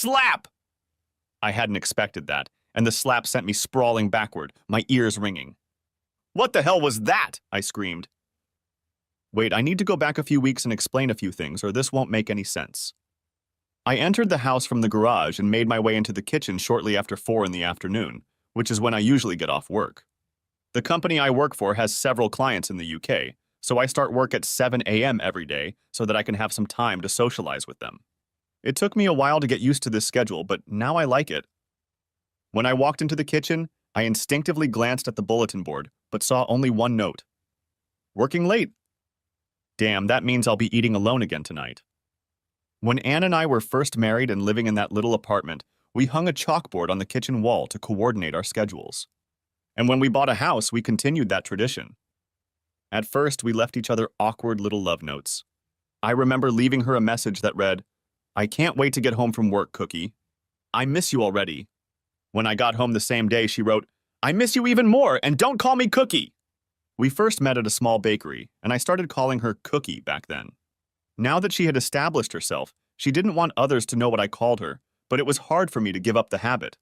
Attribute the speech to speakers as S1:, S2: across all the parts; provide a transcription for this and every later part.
S1: Slap! I hadn't expected that, and the slap sent me sprawling backward, my ears ringing. What the hell was that? I screamed. Wait, I need to go back a few weeks and explain a few things, or this won't make any sense. I entered the house from the garage and made my way into the kitchen shortly after 4 in the afternoon, which is when I usually get off work. The company I work for has several clients in the UK, so I start work at 7 a.m. every day so that I can have some time to socialize with them. It took me a while to get used to this schedule, but now I like it. When I walked into the kitchen, I instinctively glanced at the bulletin board, but saw only one note. Working late. Damn, that means I'll be eating alone again tonight. When Anne and I were first married and living in that little apartment, we hung a chalkboard on the kitchen wall to coordinate our schedules. And when we bought a house, we continued that tradition. At first, we left each other awkward little love notes. I remember leaving her a message that read, "I can't wait to get home from work, Cookie. I miss you already." When I got home the same day, she wrote, "I miss you even more, and don't call me Cookie." We first met at a small bakery, and I started calling her Cookie back then. Now that she had established herself, she didn't want others to know what I called her, but it was hard for me to give up the habit.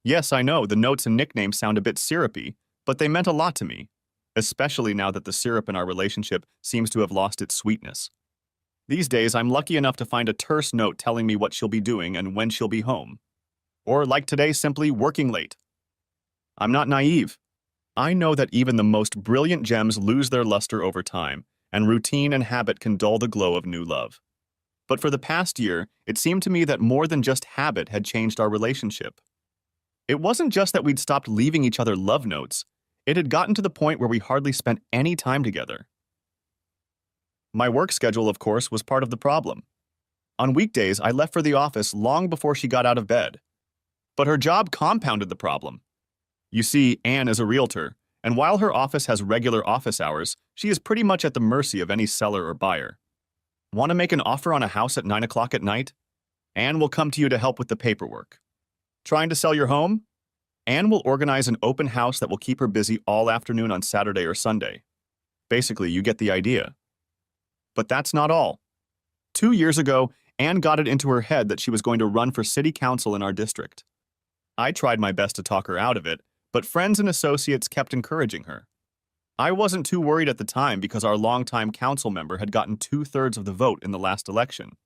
S1: Yes, I know, the notes and nicknames sound a bit syrupy, but they meant a lot to me, especially now that the syrup in our relationship seems to have lost its sweetness. These days, I'm lucky enough to find a terse note telling me what she'll be doing and when she'll be home. Or, like today, simply working late. I'm not naive. I know that even the most brilliant gems lose their luster over time, and routine and habit can dull the glow of new love. But for the past year, it seemed to me that more than just habit had changed our relationship. It wasn't just that we'd stopped leaving each other love notes. It had gotten to the point where we hardly spent any time together. My work schedule, of course, was part of the problem. On weekdays, I left for the office long before she got out of bed. But her job compounded the problem. You see, Anne is a realtor, and while her office has regular office hours, she is pretty much at the mercy of any seller or buyer. Want to make an offer on a house at 9 o'clock at night? Anne will come to you to help with the paperwork. Trying to sell your home? Anne will organize an open house that will keep her busy all afternoon on Saturday or Sunday. Basically, you get the idea. But that's not all. 2 years ago, Anne got it into her head that she was going to run for city council in our district. I tried my best to talk her out of it, but friends and associates kept encouraging her. I wasn't too worried at the time because our longtime council member had gotten 2/3 of the vote in the last election.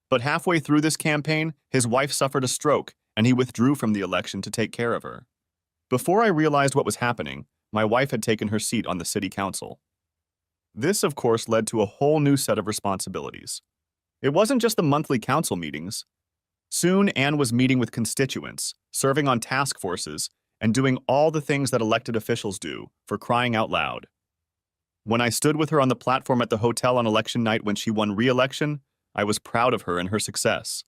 S1: But halfway through this campaign, his wife suffered a stroke, and he withdrew from the election to take care of her. Before I realized what was happening, my wife had taken her seat on the city council. This, of course, led to a whole new set of responsibilities. It wasn't just the monthly council meetings. Soon, Anne was meeting with constituents, serving on task forces, and doing all the things that elected officials do, for crying out loud. When I stood with her on the platform at the hotel on election night when she won re-election, I was proud of her and her success.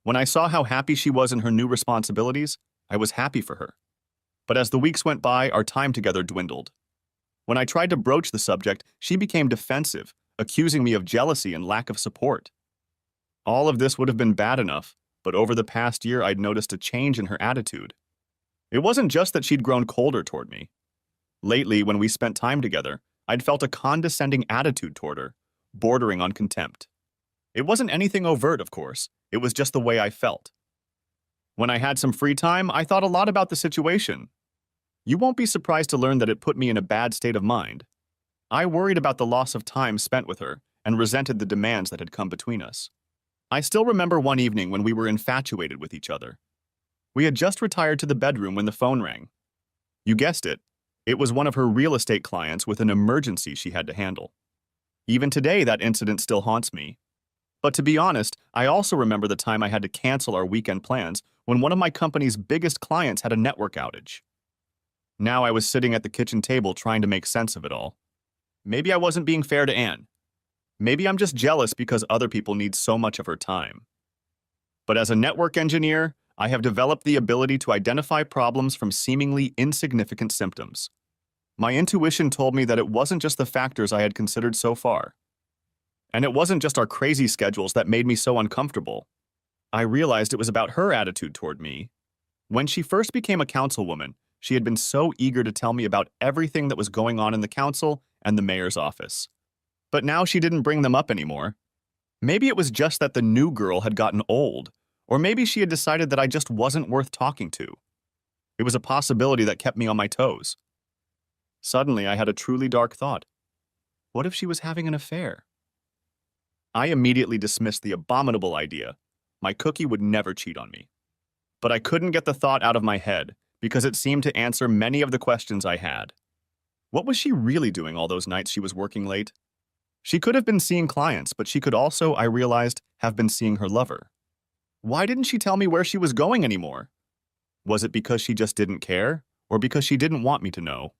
S1: When I saw how happy she was in her new responsibilities, I was happy for her. But as the weeks went by, our time together dwindled. When I tried to broach the subject, she became defensive, accusing me of jealousy and lack of support. All of this would have been bad enough, but over the past year I'd noticed a change in her attitude. It wasn't just that she'd grown colder toward me. Lately, when we spent time together, I'd felt a condescending attitude toward her, bordering on contempt. It wasn't anything overt, of course. It was just the way I felt. When I had some free time, I thought a lot about the situation. You won't be surprised to learn that it put me in a bad state of mind. I worried about the loss of time spent with her and resented the demands that had come between us. I still remember one evening when we were infatuated with each other. We had just retired to the bedroom when the phone rang. You guessed it. It was one of her real estate clients with an emergency she had to handle. Even today, that incident still haunts me. But to be honest, I also remember the time I had to cancel our weekend plans when one of my company's biggest clients had a network outage. Now I was sitting at the kitchen table trying to make sense of it all. Maybe I wasn't being fair to Anne. Maybe I'm just jealous because other people need so much of her time. But as a network engineer, I have developed the ability to identify problems from seemingly insignificant symptoms. My intuition told me that it wasn't just the factors I had considered so far. And it wasn't just our crazy schedules that made me so uncomfortable. I realized it was about her attitude toward me. When she first became a councilwoman, she had been so eager to tell me about everything that was going on in the council and the mayor's office. But now she didn't bring them up anymore. Maybe it was just that the new girl had gotten old, Or maybe she had decided that I just wasn't worth talking to. It was a possibility that kept me on my toes. Suddenly, I had a truly dark thought. What if she was having an affair? I immediately dismissed the abominable idea. My cookie would never cheat on me. But I couldn't get the thought out of my head because it seemed to answer many of the questions I had. What was she really doing all those nights she was working late? She could have been seeing clients, but she could also, I realized, have been seeing her lover. Why didn't she tell me where she was going anymore? Was it because she just didn't care, or because she didn't want me to know?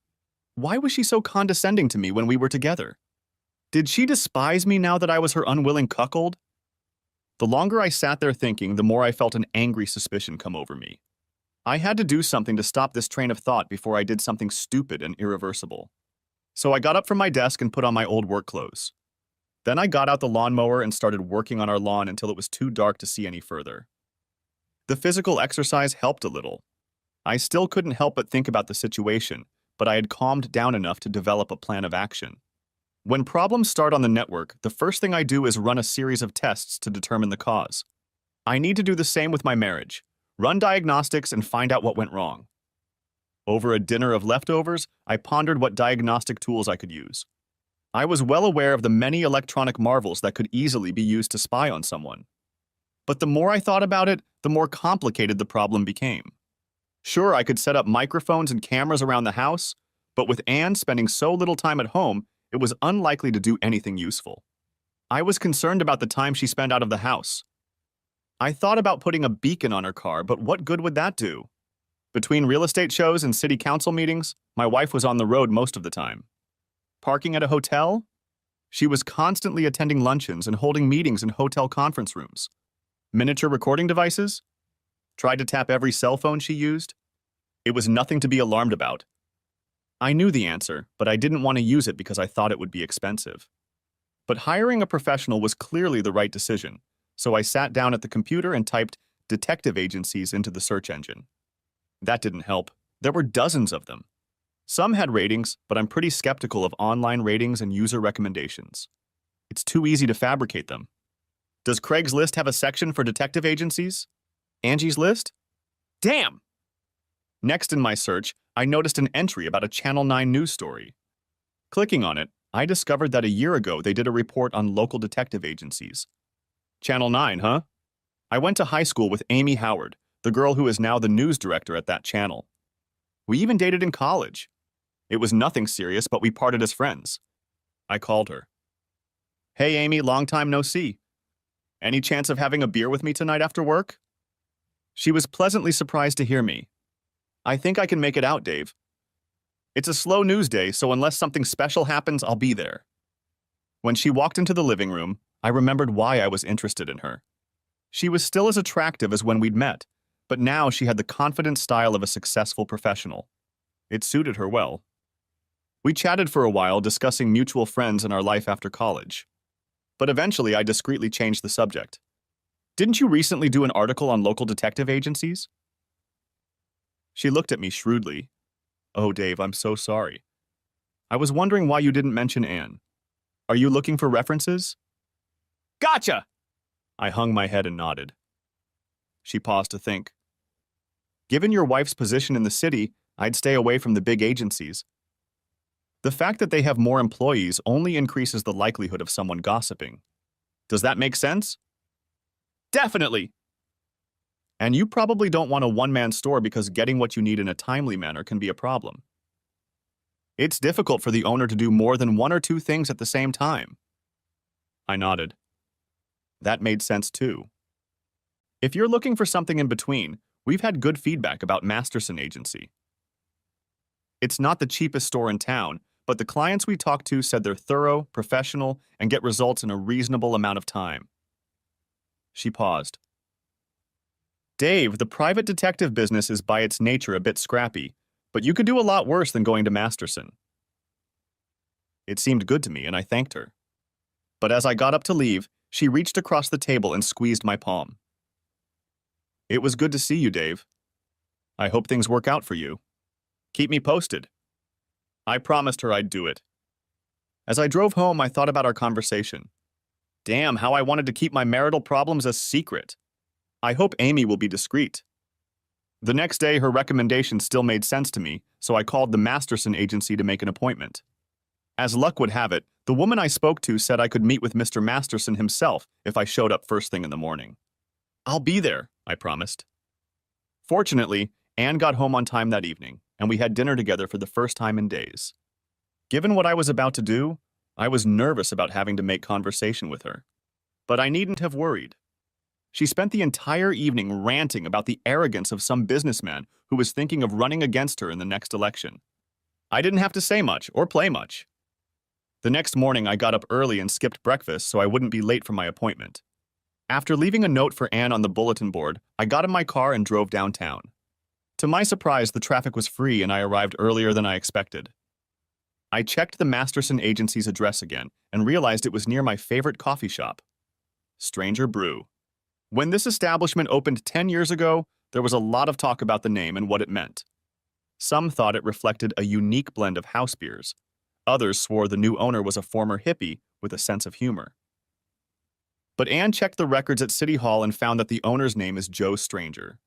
S1: Why was she so condescending to me when we were together? Did she despise me now that I was her unwilling cuckold? The longer I sat there thinking, the more I felt an angry suspicion come over me. I had to do something to stop this train of thought before I did something stupid and irreversible. So I got up from my desk and put on my old work clothes. Then I got out the lawnmower and started working on our lawn until it was too dark to see any further. The physical exercise helped a little. I still couldn't help but think about the situation, but I had calmed down enough to develop a plan of action. When problems start on the network, the first thing I do is run a series of tests to determine the cause. I need to do the same with my marriage. Run diagnostics and find out what went wrong. Over a dinner of leftovers, I pondered what diagnostic tools I could use. I was well aware of the many electronic marvels that could easily be used to spy on someone. But the more I thought about it, the more complicated the problem became. Sure, I could set up microphones and cameras around the house, but with Anne spending so little time at home, it was unlikely to do anything useful. I was concerned about the time she spent out of the house. I thought about putting a beacon on her car, but what good would that do? Between real estate shows and city council meetings, my wife was on the road most of the time. Parking at a hotel? She was constantly attending luncheons and holding meetings in hotel conference rooms. Miniature recording devices? Tried to tap every cell phone she used? It was nothing to be alarmed about. I knew the answer, but I didn't want to use it because I thought it would be expensive. But hiring a professional was clearly the right decision, so I sat down at the computer and typed detective agencies into the search engine. That didn't help. There were dozens of them. Some had ratings, but I'm pretty skeptical of online ratings and user recommendations. It's too easy to fabricate them. Does Craigslist have a section for detective agencies? Angie's List? Damn! Next in my search, I noticed an entry about a Channel 9 news story. Clicking on it, I discovered that a year ago they did a report on local detective agencies. Channel 9, huh? I went to high school with Amy Howard, the girl who is now the news director at that channel. We even dated in college. It was nothing serious, but we parted as friends. I called her. Hey, Amy, long time no see. Any chance of having a beer with me tonight after work? She was pleasantly surprised to hear me. I think I can make it out, Dave. It's a slow news day, so unless something special happens, I'll be there. When she walked into the living room, I remembered why I was interested in her. She was still as attractive as when we'd met, but now she had the confident style of a successful professional. It suited her well. We chatted for a while, discussing mutual friends and our life after college. But eventually, I discreetly changed the subject. Didn't you recently do an article on local detective agencies? She looked at me shrewdly. Oh, Dave, I'm so sorry. I was wondering why you didn't mention Anne. Are you looking for references? Gotcha! I hung my head and nodded. She paused to think. Given your wife's position in the city, I'd stay away from the big agencies. The fact that they have more employees only increases the likelihood of someone gossiping. Does that make sense? Definitely! And you probably don't want a one-man store because getting what you need in a timely manner can be a problem. It's difficult for the owner to do more than one or two things at the same time. I nodded. That made sense too. If you're looking for something in between, we've had good feedback about Masterson Agency. It's not the cheapest store in town, but the clients we talked to said they're thorough, professional, and get results in a reasonable amount of time. She paused. Dave, the private detective business is by its nature a bit scrappy, but you could do a lot worse than going to Masterson. It seemed good to me, and I thanked her. But as I got up to leave, she reached across the table and squeezed my palm. It was good to see you, Dave. I hope things work out for you. Keep me posted. I promised her I'd do it. As I drove home, I thought about our conversation. Damn, how I wanted to keep my marital problems a secret. I hope Amy will be discreet. The next day, her recommendation still made sense to me, so I called the Masterson agency to make an appointment. As luck would have it, the woman I spoke to said I could meet with Mr. Masterson himself if I showed up first thing in the morning. I'll be there, I promised. Fortunately, Anne got home on time that evening, and we had dinner together for the first time in days. Given what I was about to do, I was nervous about having to make conversation with her. But I needn't have worried. She spent the entire evening ranting about the arrogance of some businessman who was thinking of running against her in the next election. I didn't have to say much or play much. The next morning, I got up early and skipped breakfast so I wouldn't be late for my appointment. After leaving a note for Anne on the bulletin board, I got in my car and drove downtown. To my surprise, the traffic was free and I arrived earlier than I expected. I checked the Masterson agency's address again and realized it was near my favorite coffee shop, Stranger Brew. When this establishment opened 10 years ago, there was a lot of talk about the name and what it meant. Some thought it reflected a unique blend of house beers. Others swore the new owner was a former hippie with a sense of humor. But Anne checked the records at City Hall and found that the owner's name is Joe Stranger.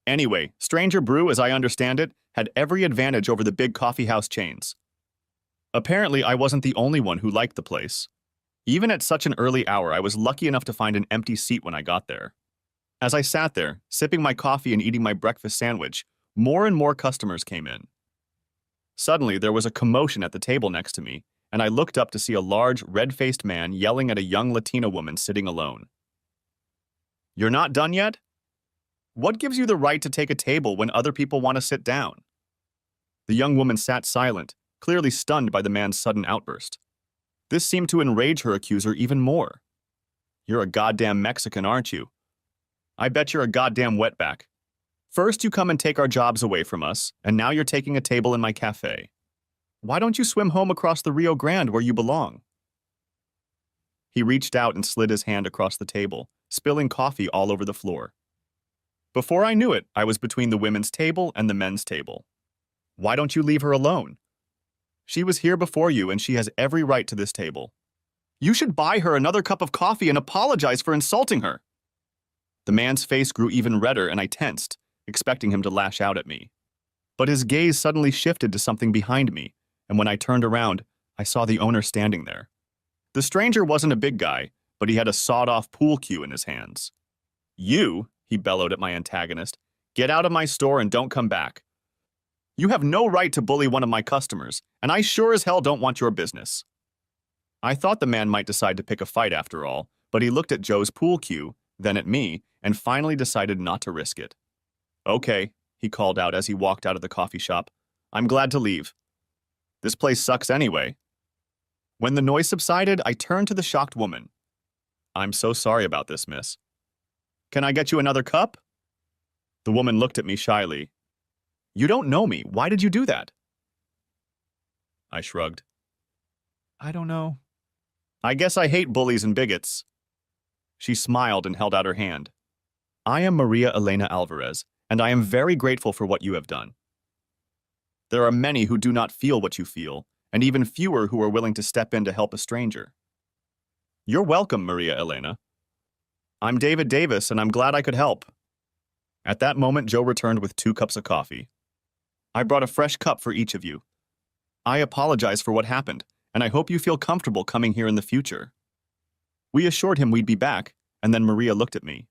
S1: Anyway, Stranger Brew, as I understand it, had every advantage over the big coffeehouse chains. Apparently, I wasn't the only one who liked the place. Even at such an early hour, I was lucky enough to find an empty seat when I got there. As I sat there, sipping my coffee and eating my breakfast sandwich, more and more customers came in. Suddenly, there was a commotion at the table next to me, and I looked up to see a large, red-faced man yelling at a young Latina woman sitting alone. "You're not done yet? What gives you the right to take a table when other people want to sit down?" The young woman sat silent, clearly stunned by the man's sudden outburst. This seemed to enrage her accuser even more. "You're a goddamn Mexican, aren't you? I bet you're a goddamn wetback. First you come and take our jobs away from us, and now you're taking a table in my cafe. Why don't you swim home across the Rio Grande where you belong?" He reached out and slid his hand across the table, spilling coffee all over the floor. Before I knew it, I was between the women's table and the men's table. "Why don't you leave her alone? She was here before you and she has every right to this table. You should buy her another cup of coffee and apologize for insulting her." The man's face grew even redder and I tensed, expecting him to lash out at me. But his gaze suddenly shifted to something behind me, and when I turned around, I saw the owner standing there. The stranger wasn't a big guy, but he had a sawed-off pool cue in his hands. "You," he bellowed at my antagonist, "get out of my store and don't come back. You have no right to bully one of my customers, and I sure as hell don't want your business." I thought the man might decide to pick a fight after all, but he looked at Joe's pool cue, then at me, and finally decided not to risk it. "Okay," he called out as he walked out of the coffee shop. "I'm glad to leave. This place sucks anyway." When the noise subsided, I turned to the shocked woman. "I'm so sorry about this, miss. Can I get you another cup?" The woman looked at me shyly. "You don't know me. Why did you do that?" I shrugged. "I don't know. I guess I hate bullies and bigots." She smiled and held out her hand. "I am Maria Elena Alvarez, and I am very grateful for what you have done. There are many who do not feel what you feel, and even fewer who are willing to step in to help a stranger." "You're welcome, Maria Elena. I'm David Davis, and I'm glad I could help." At that moment, Joe returned with 2 cups of coffee. "I brought a fresh cup for each of you. I apologize for what happened, and I hope you feel comfortable coming here in the future." We assured him we'd be back, and then Maria looked at me.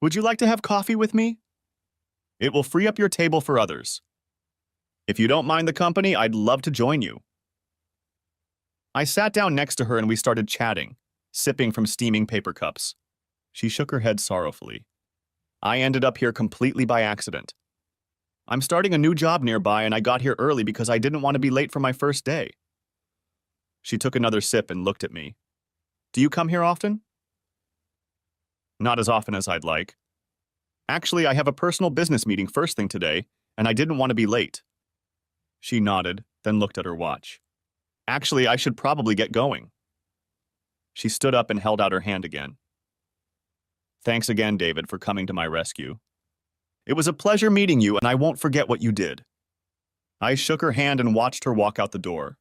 S1: "Would you like to have coffee with me? It will free up your table for others. If you don't mind the company, I'd love to join you." I sat down next to her and we started chatting, sipping from steaming paper cups. She shook her head sorrowfully. "I ended up here completely by accident. I'm starting a new job nearby and I got here early because I didn't want to be late for my first day." She took another sip and looked at me. "Do you come here often?" "Not as often as I'd like. Actually, I have a personal business meeting first thing today, and I didn't want to be late." She nodded, then looked at her watch. "Actually, I should probably get going." She stood up and held out her hand again. "Thanks again, David, for coming to my rescue. It was a pleasure meeting you, and I won't forget what you did." I shook her hand and watched her walk out the door.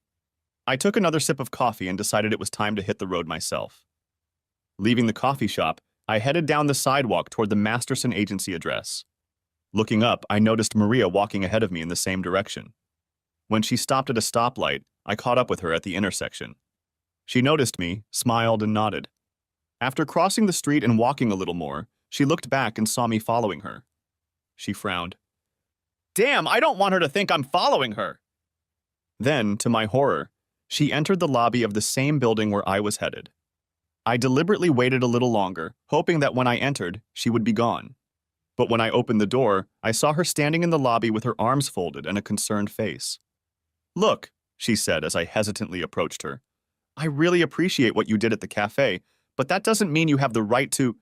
S1: I took another sip of coffee and decided it was time to hit the road myself. Leaving the coffee shop, I headed down the sidewalk toward the Masterson Agency address. Looking up, I noticed Maria walking ahead of me in the same direction. When she stopped at a stoplight, I caught up with her at the intersection. She noticed me, smiled, and nodded. After crossing the street and walking a little more, she looked back and saw me following her. She frowned. Damn, I don't want her to think I'm following her. Then, to my horror, she entered the lobby of the same building where I was headed. I deliberately waited a little longer, hoping that when I entered, she would be gone. But when I opened the door, I saw her standing in the lobby with her arms folded and a concerned face. Look, she said as I hesitantly approached her. I really appreciate what you did at the cafe, but that doesn't mean you have the right to—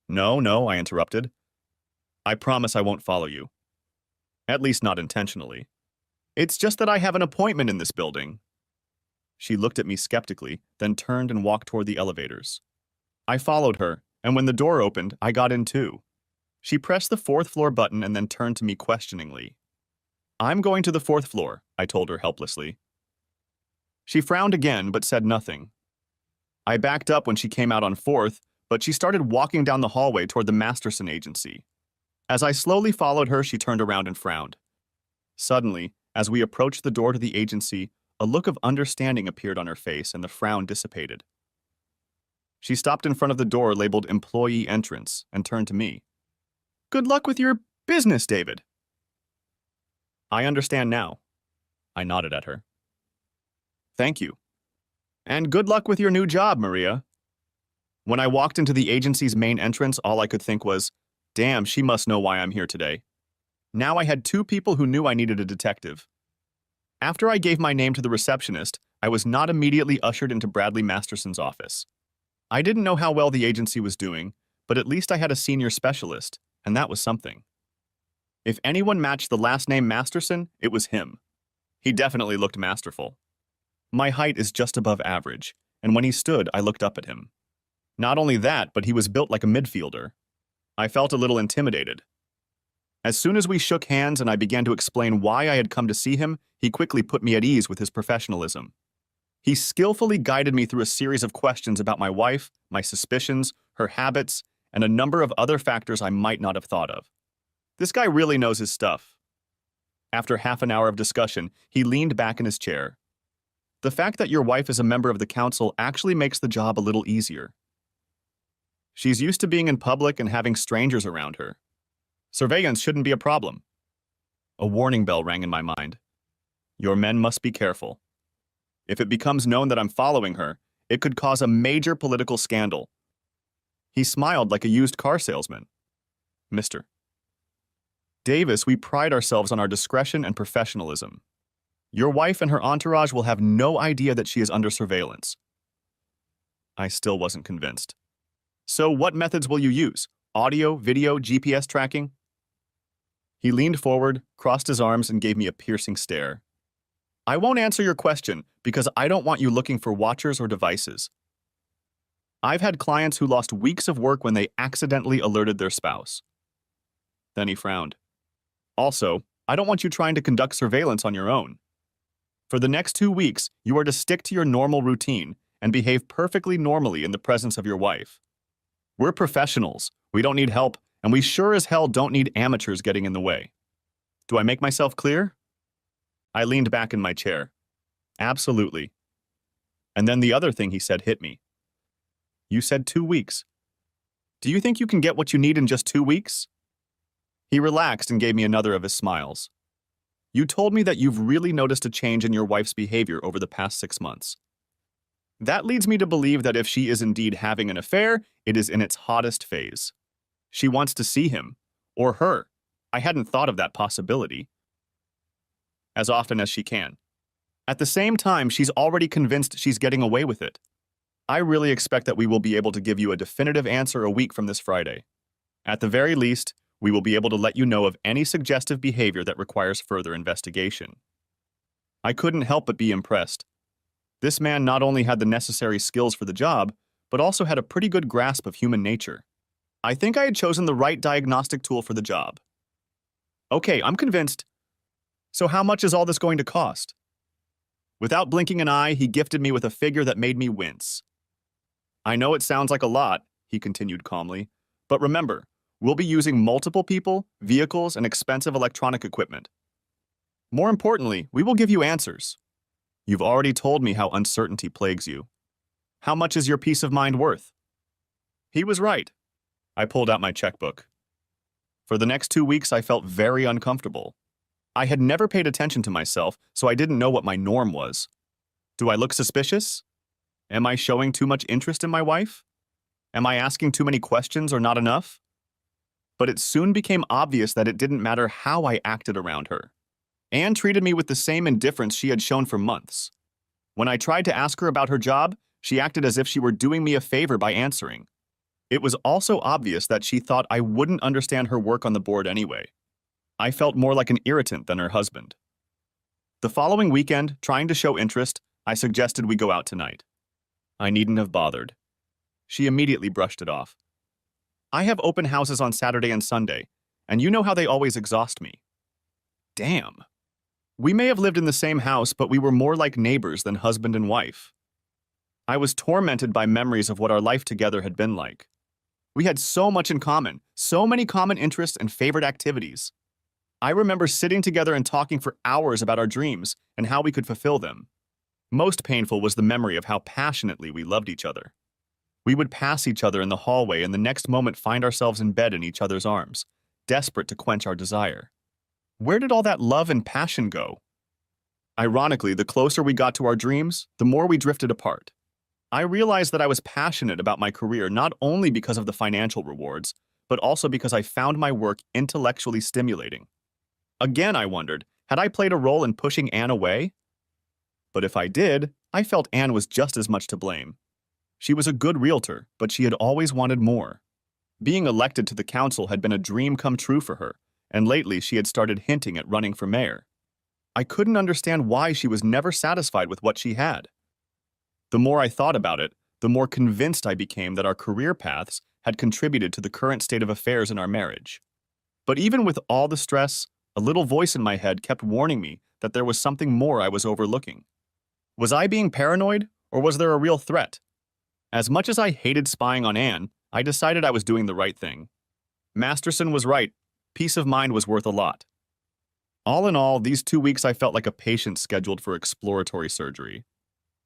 S1: No, I interrupted. I promise I won't follow you. At least not intentionally. It's just that I have an appointment in this building. She looked at me skeptically, then turned and walked toward the elevators. I followed her, and when the door opened, I got in too. She pressed the fourth floor button and then turned to me questioningly. I'm going to the fourth floor, I told her helplessly. She frowned again, but said nothing. I backed up when she came out on fourth, but she started walking down the hallway toward the Masterson Agency. As I slowly followed her, she turned around and frowned. Suddenly, as we approached the door to the agency, a look of understanding appeared on her face and the frown dissipated. She stopped in front of the door labeled Employee Entrance and turned to me. Good luck with your business, David. I understand now. I nodded at her. Thank you. And good luck with your new job, Maria. When I walked into the agency's main entrance, all I could think was, damn, she must know why I'm here today. Now I had two people who knew I needed a detective. After I gave my name to the receptionist, I was not immediately ushered into Bradley Masterson's office. I didn't know how well the agency was doing, but at least I had a senior specialist, and that was something. If anyone matched the last name Masterson, it was him. He definitely looked masterful. My height is just above average, and when he stood, I looked up at him. Not only that, but he was built like a midfielder. I felt a little intimidated. As soon as we shook hands and I began to explain why I had come to see him, he quickly put me at ease with his professionalism. He skillfully guided me through a series of questions about my wife, my suspicions, her habits, and a number of other factors I might not have thought of. This guy really knows his stuff. After half an hour of discussion, he leaned back in his chair. The fact that your wife is a member of the council actually makes the job a little easier. She's used to being in public and having strangers around her. Surveillance shouldn't be a problem. A warning bell rang in my mind. Your men must be careful. If it becomes known that I'm following her, it could cause a major political scandal. He smiled like a used car salesman. Mr. Davis, we pride ourselves on our discretion and professionalism. Your wife and her entourage will have no idea that she is under surveillance. I still wasn't convinced. So what methods will you use? Audio, video, GPS tracking? He leaned forward, crossed his arms, and gave me a piercing stare. I won't answer your question because I don't want you looking for watchers or devices. I've had clients who lost weeks of work when they accidentally alerted their spouse. Then he frowned. Also, I don't want you trying to conduct surveillance on your own. For the next 2 weeks, you are to stick to your normal routine and behave perfectly normally in the presence of your wife. We're professionals, we don't need help, and we sure as hell don't need amateurs getting in the way. Do I make myself clear? I leaned back in my chair. Absolutely. And then the other thing he said hit me. You said 2 weeks. Do you think you can get what you need in just 2 weeks? He relaxed and gave me another of his smiles. You told me that you've really noticed a change in your wife's behavior over the past 6 months. That leads me to believe that if she is indeed having an affair, it is in its hottest phase. She wants to see him, or her. I hadn't thought of that possibility. As often as she can. At the same time, she's already convinced she's getting away with it. I really expect that we will be able to give you a definitive answer a week from this Friday. At the very least, we will be able to let you know of any suggestive behavior that requires further investigation. I couldn't help but be impressed. This man not only had the necessary skills for the job, but also had a pretty good grasp of human nature. I think I had chosen the right diagnostic tool for the job. Okay, I'm convinced. So how much is all this going to cost? Without blinking an eye, he gifted me with a figure that made me wince. I know it sounds like a lot, he continued calmly. But remember, we'll be using multiple people, vehicles, and expensive electronic equipment. More importantly, we will give you answers. You've already told me how uncertainty plagues you. How much is your peace of mind worth? He was right. I pulled out my checkbook. For the next 2 weeks, I felt very uncomfortable. I had never paid attention to myself, so I didn't know what my norm was. Do I look suspicious? Am I showing too much interest in my wife? Am I asking too many questions or not enough? But it soon became obvious that it didn't matter how I acted around her. Anne treated me with the same indifference she had shown for months. When I tried to ask her about her job, she acted as if she were doing me a favor by answering. It was also obvious that she thought I wouldn't understand her work on the board anyway. I felt more like an irritant than her husband. The following weekend, trying to show interest, I suggested we go out tonight. I needn't have bothered. She immediately brushed it off. I have open houses on Saturday and Sunday, and you know how they always exhaust me. Damn. We may have lived in the same house, but we were more like neighbors than husband and wife. I was tormented by memories of what our life together had been like. We had so much in common, so many common interests and favorite activities. I remember sitting together and talking for hours about our dreams and how we could fulfill them. Most painful was the memory of how passionately we loved each other. We would pass each other in the hallway and the next moment find ourselves in bed in each other's arms, desperate to quench our desire. Where did all that love and passion go? Ironically, the closer we got to our dreams, the more we drifted apart. I realized that I was passionate about my career not only because of the financial rewards, but also because I found my work intellectually stimulating. Again, I wondered, had I played a role in pushing Anne away? But if I did, I felt Anne was just as much to blame. She was a good realtor, but she had always wanted more. Being elected to the council had been a dream come true for her, and lately she had started hinting at running for mayor. I couldn't understand why she was never satisfied with what she had. The more I thought about it, the more convinced I became that our career paths had contributed to the current state of affairs in our marriage. But even with all the stress, a little voice in my head kept warning me that there was something more I was overlooking. Was I being paranoid, or was there a real threat? As much as I hated spying on Anne, I decided I was doing the right thing. Masterson was right. Peace of mind was worth a lot. All in all, these 2 weeks I felt like a patient scheduled for exploratory surgery.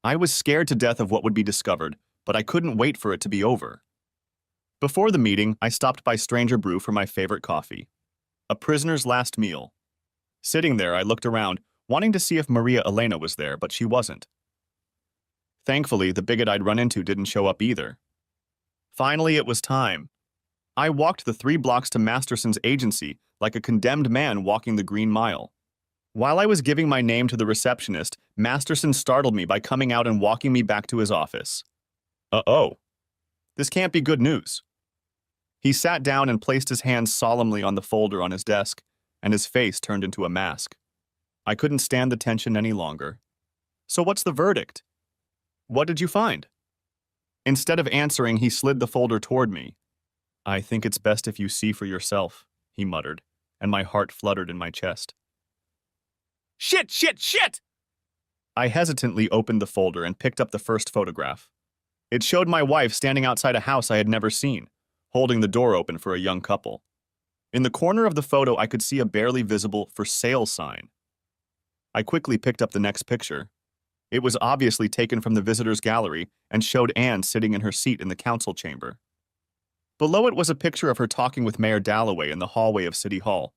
S1: I was scared to death of what would be discovered, but I couldn't wait for it to be over. Before the meeting, I stopped by Stranger Brew for my favorite coffee. A prisoner's last meal. Sitting there, I looked around, wanting to see if Maria Elena was there, but she wasn't. Thankfully, the bigot I'd run into didn't show up either. Finally, it was time. I walked the 3 blocks to Masterson's agency like a condemned man walking the Green Mile. While I was giving my name to the receptionist, Masterson startled me by coming out and walking me back to his office. Uh-oh. This can't be good news. He sat down and placed his hands solemnly on the folder on his desk, and his face turned into a mask. I couldn't stand the tension any longer. So what's the verdict? What did you find? Instead of answering, he slid the folder toward me. I think it's best if you see for yourself, he muttered, and my heart fluttered in my chest. Shit, shit, shit! I hesitantly opened the folder and picked up the first photograph. It showed my wife standing outside a house I had never seen, holding the door open for a young couple. In the corner of the photo, I could see a barely visible "for sale" sign. I quickly picked up the next picture. It was obviously taken from the visitors' gallery and showed Anne sitting in her seat in the council chamber. Below it was a picture of her talking with Mayor Dalloway in the hallway of City Hall.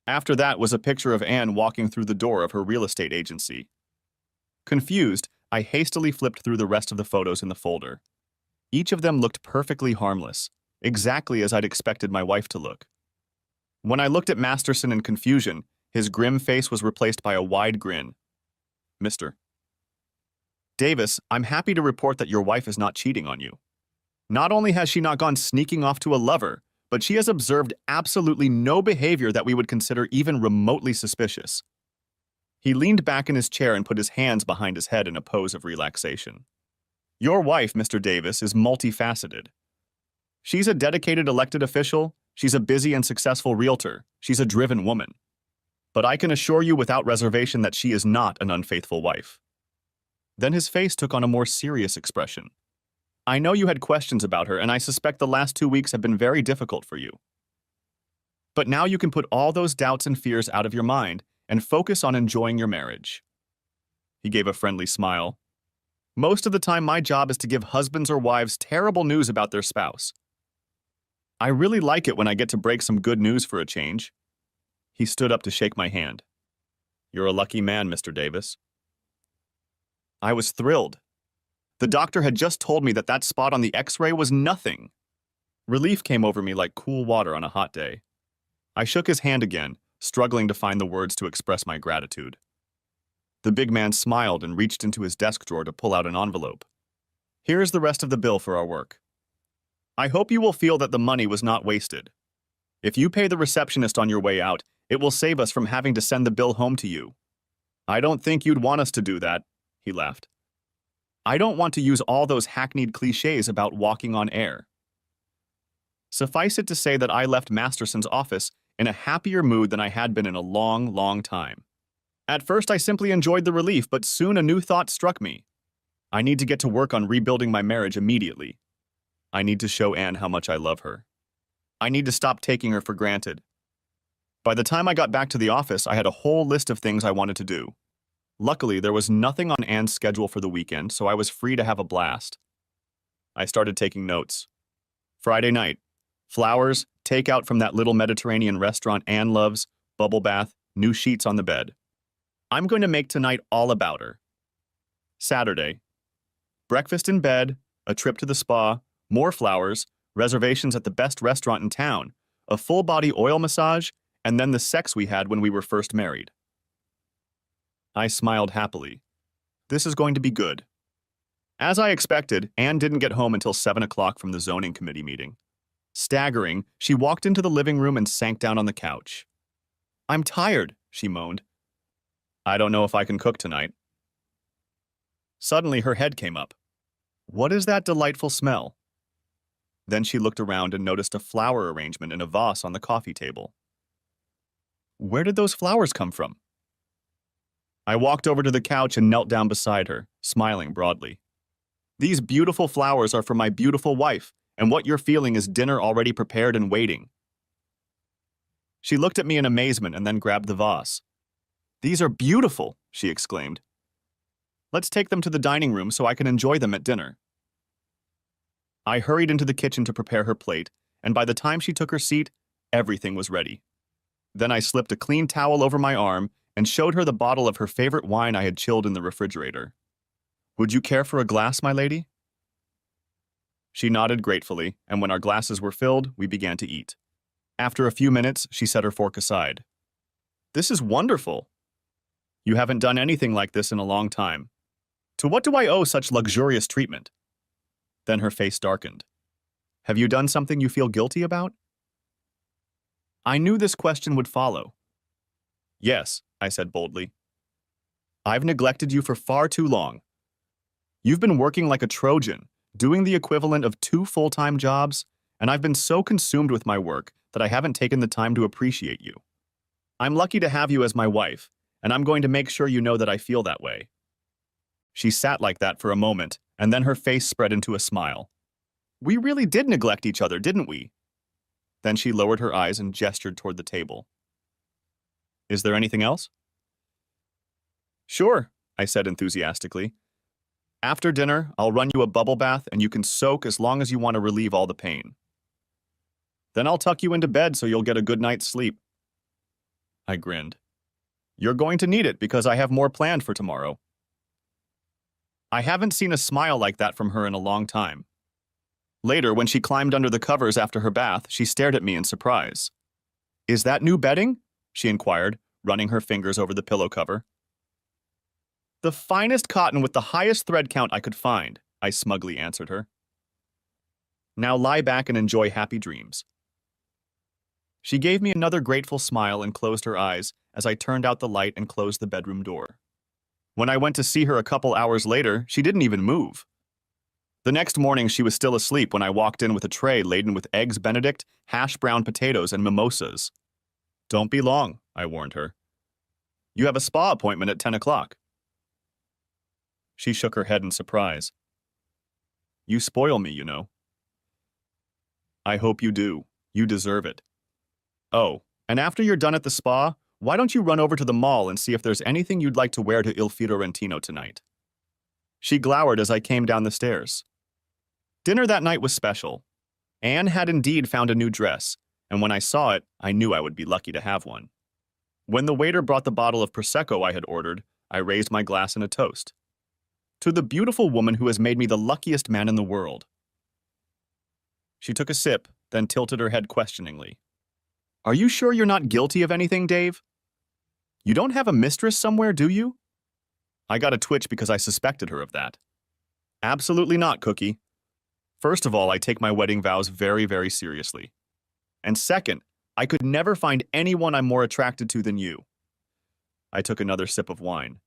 S1: After that was a picture of Anne walking through the door of her real estate agency. Confused, I hastily flipped through the rest of the photos in the folder. Each of them looked perfectly harmless, exactly as I'd expected my wife to look. When I looked at Masterson in confusion, his grim face was replaced by a wide grin. Mr. Davis, I'm happy to report that your wife is not cheating on you. Not only has she not gone sneaking off to a lover, but she has observed absolutely no behavior that we would consider even remotely suspicious. He leaned back in his chair and put his hands behind his head in a pose of relaxation. Your wife, Mr. Davis, is multifaceted. She's a dedicated elected official, she's a busy and successful realtor, she's a driven woman. But I can assure you without reservation that she is not an unfaithful wife. Then his face took on a more serious expression. I know you had questions about her, and I suspect the last 2 weeks have been very difficult for you. But now you can put all those doubts and fears out of your mind and focus on enjoying your marriage. He gave a friendly smile. Most of the time, my job is to give husbands or wives terrible news about their spouse. I really like it when I get to break some good news for a change. He stood up to shake my hand. You're a lucky man, Mr. Davis. I was thrilled. The doctor had just told me that that spot on the X-ray was nothing. Relief came over me like cool water on a hot day. I shook his hand again, struggling to find the words to express my gratitude. The big man smiled and reached into his desk drawer to pull out an envelope. Here's the rest of the bill for our work. I hope you will feel that the money was not wasted. If you pay the receptionist on your way out, it will save us from having to send the bill home to you. I don't think you'd want us to do that, he laughed. I don't want to use all those hackneyed cliches about walking on air. Suffice it to say that I left Masterson's office in a happier mood than I had been in a long, long time. At first, I simply enjoyed the relief, but soon a new thought struck me. I need to get to work on rebuilding my marriage immediately. I need to show Anne how much I love her. I need to stop taking her for granted. By the time I got back to the office, I had a whole list of things I wanted to do. Luckily, there was nothing on Anne's schedule for the weekend, so I was free to have a blast. I started taking notes. Friday night. Flowers, takeout from that little Mediterranean restaurant Anne loves, bubble bath, new sheets on the bed. I'm going to make tonight all about her. Saturday. Breakfast in bed, a trip to the spa, more flowers, reservations at the best restaurant in town, a full-body oil massage, and then the sex we had when we were first married. I smiled happily. This is going to be good. As I expected, Anne didn't get home until 7 o'clock from the zoning committee meeting. Staggering, she walked into the living room and sank down on the couch. I'm tired, she moaned. I don't know if I can cook tonight. Suddenly, her head came up. What is that delightful smell? Then she looked around and noticed a flower arrangement in a vase on the coffee table. Where did those flowers come from? I walked over to the couch and knelt down beside her, smiling broadly. These beautiful flowers are for my beautiful wife, and what you're feeling is dinner already prepared and waiting. She looked at me in amazement and then grabbed the vase. These are beautiful, she exclaimed. Let's take them to the dining room so I can enjoy them at dinner. I hurried into the kitchen to prepare her plate, and by the time she took her seat, everything was ready. Then I slipped a clean towel over my arm and showed her the bottle of her favorite wine I had chilled in the refrigerator. Would you care for a glass, my lady? She nodded gratefully, and when our glasses were filled, we began to eat. After a few minutes, she set her fork aside. This is wonderful. You haven't done anything like this in a long time. To what do I owe such luxurious treatment? Then her face darkened. Have you done something you feel guilty about? I knew this question would follow. Yes, I said boldly. I've neglected you for far too long. You've been working like a Trojan, doing the equivalent of 2 full-time jobs, and I've been so consumed with my work that I haven't taken the time to appreciate you. I'm lucky to have you as my wife, and I'm going to make sure you know that I feel that way. She sat like that for a moment, and then her face spread into a smile. We really did neglect each other, didn't we? Then she lowered her eyes and gestured toward the table. Is there anything else? Sure, I said enthusiastically. After dinner, I'll run you a bubble bath and you can soak as long as you want to relieve all the pain. Then I'll tuck you into bed so you'll get a good night's sleep. I grinned. You're going to need it because I have more planned for tomorrow. I haven't seen a smile like that from her in a long time. Later, when she climbed under the covers after her bath, she stared at me in surprise. Is that new bedding? She inquired, running her fingers over the pillow cover. The finest cotton with the highest thread count I could find, I smugly answered her. Now lie back and enjoy happy dreams. She gave me another grateful smile and closed her eyes as I turned out the light and closed the bedroom door. When I went to see her a couple hours later, she didn't even move. The next morning, she was still asleep when I walked in with a tray laden with eggs Benedict, hash brown potatoes, and mimosas. Don't be long, I warned her. You have a spa appointment at 10 o'clock. She shook her head in surprise. You spoil me, you know. I hope you do. You deserve it. Oh, and after you're done at the spa, why don't you run over to the mall and see if there's anything you'd like to wear to Il Fiorentino tonight? She glowered as I came down the stairs. Dinner that night was special. Anne had indeed found a new dress, and when I saw it, I knew I would be lucky to have one. When the waiter brought the bottle of Prosecco I had ordered, I raised my glass in a toast. To the beautiful woman who has made me the luckiest man in the world. She took a sip, then tilted her head questioningly. Are you sure you're not guilty of anything, Dave? You don't have a mistress somewhere, do you? I got a twitch because I suspected her of that. Absolutely not, Cookie. First of all, I take my wedding vows very, very seriously. And second, I could never find anyone I'm more attracted to than you. I took another sip of wine.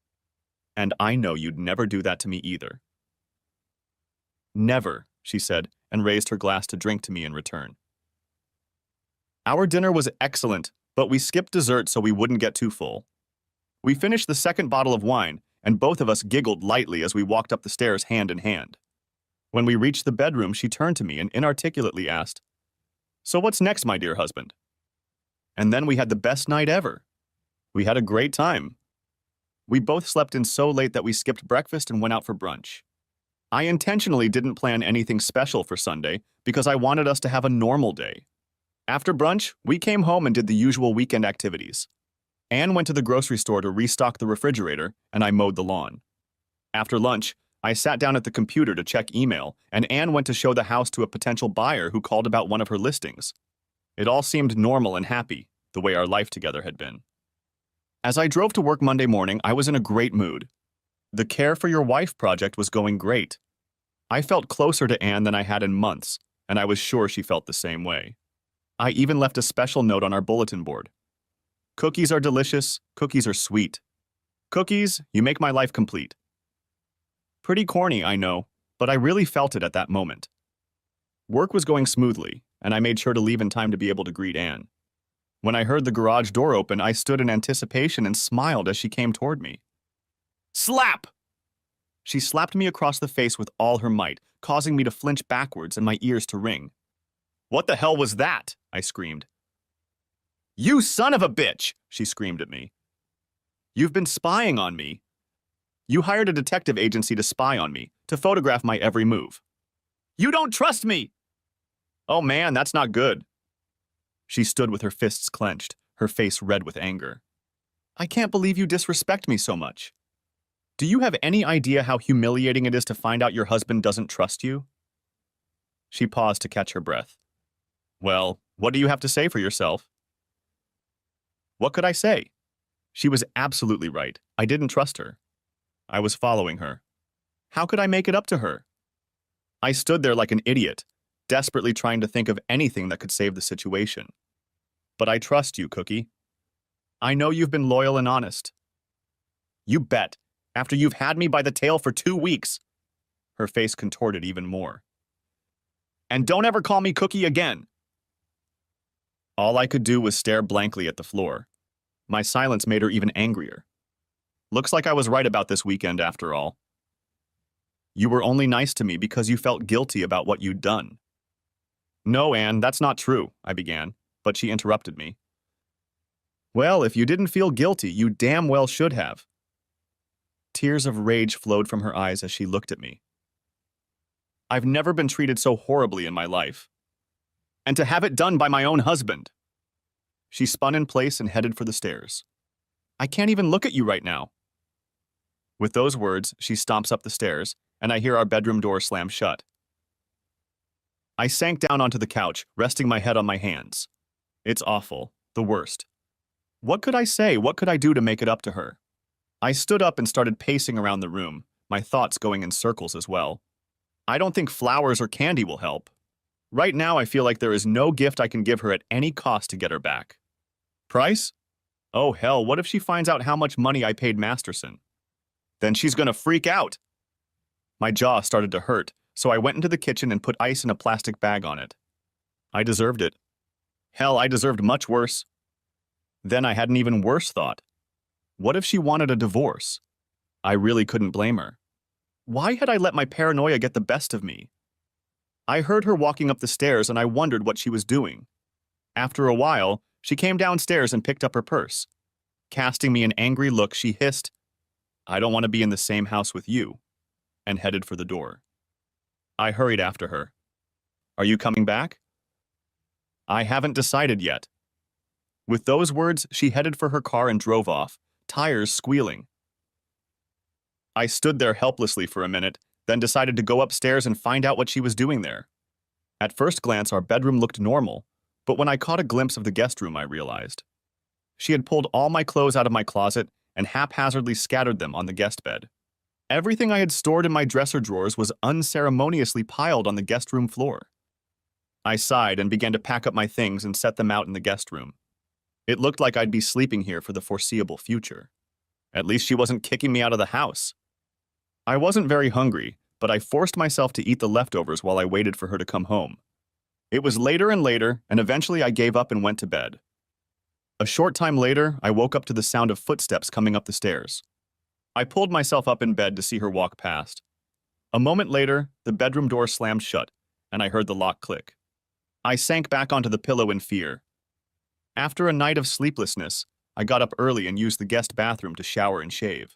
S1: And I know you'd never do that to me either. Never, she said, and raised her glass to drink to me in return. Our dinner was excellent, but we skipped dessert so we wouldn't get too full. We finished the second bottle of wine, and both of us giggled lightly as we walked up the stairs hand in hand. When we reached the bedroom, she turned to me and inarticulately asked, So what's next, my dear husband? And then we had the best night ever. We had a great time. We both slept in so late that we skipped breakfast and went out for brunch. I intentionally didn't plan anything special for Sunday because I wanted us to have a normal day. After brunch, we came home and did the usual weekend activities. Anne went to the grocery store to restock the refrigerator, and I mowed the lawn. After lunch, I sat down at the computer to check email, and Anne went to show the house to a potential buyer who called about one of her listings. It all seemed normal and happy, the way our life together had been. As I drove to work Monday morning, I was in a great mood. The Care for Your Wife project was going great. I felt closer to Anne than I had in months, and I was sure she felt the same way. I even left a special note on our bulletin board. Cookies are delicious, cookies are sweet. Cookies, you make my life complete. Pretty corny, I know, but I really felt it at that moment. Work was going smoothly, and I made sure to leave in time to be able to greet Anne. When I heard the garage door open, I stood in anticipation and smiled as she came toward me. Slap! She slapped me across the face with all her might, causing me to flinch backwards and my ears to ring. What the hell was that? I screamed. You son of a bitch! She screamed at me. You've been spying on me. You hired a detective agency to spy on me, to photograph my every move. You don't trust me! Oh man, that's not good. She stood with her fists clenched, her face red with anger. I can't believe you disrespect me so much. Do you have any idea how humiliating it is to find out your husband doesn't trust you? She paused to catch her breath. Well, what do you have to say for yourself? What could I say? She was absolutely right. I didn't trust her. I was following her. How could I make it up to her? I stood there like an idiot, desperately trying to think of anything that could save the situation. But I trust you, Cookie. I know you've been loyal and honest. You bet, after you've had me by the tail for 2 weeks. Her face contorted even more. And don't ever call me Cookie again. All I could do was stare blankly at the floor. My silence made her even angrier. Looks like I was right about this weekend after all. You were only nice to me because you felt guilty about what you'd done. No, Anne, that's not true, I began, but she interrupted me. Well, if you didn't feel guilty, you damn well should have. Tears of rage flowed from her eyes as she looked at me. I've never been treated so horribly in my life. And to have it done by my own husband. She spun in place and headed for the stairs. I can't even look at you right now. With those words, she stomps up the stairs, and I hear our bedroom door slam shut. I sank down onto the couch, resting my head on my hands. It's awful, the worst. What could I say? What could I do to make it up to her? I stood up and started pacing around the room, my thoughts going in circles as well. I don't think flowers or candy will help. Right now, I feel like there is no gift I can give her at any cost to get her back. Price? Oh hell, what if she finds out how much money I paid Masterson? Then she's gonna freak out. My jaw started to hurt, so I went into the kitchen and put ice in a plastic bag on it. I deserved it. Hell, I deserved much worse. Then I had an even worse thought. What if she wanted a divorce? I really couldn't blame her. Why had I let my paranoia get the best of me? I heard her walking up the stairs and I wondered what she was doing. After a while, she came downstairs and picked up her purse. Casting me an angry look, she hissed, "I don't want to be in the same house with you," and headed for the door. I hurried after her. "Are you coming back?" "I haven't decided yet." With those words, she headed for her car and drove off, tires squealing. I stood there helplessly for a minute, then decided to go upstairs and find out what she was doing there. At first glance, our bedroom looked normal, but when I caught a glimpse of the guest room, I realized. She had pulled all my clothes out of my closet and haphazardly scattered them on the guest bed. Everything I had stored in my dresser drawers was unceremoniously piled on the guest room floor. I sighed and began to pack up my things and set them out in the guest room. It looked like I'd be sleeping here for the foreseeable future. At least she wasn't kicking me out of the house. I wasn't very hungry, but I forced myself to eat the leftovers while I waited for her to come home. It was later and later, and eventually I gave up and went to bed. A short time later, I woke up to the sound of footsteps coming up the stairs. I pulled myself up in bed to see her walk past. A moment later, the bedroom door slammed shut, and I heard the lock click. I sank back onto the pillow in fear. After a night of sleeplessness, I got up early and used the guest bathroom to shower and shave.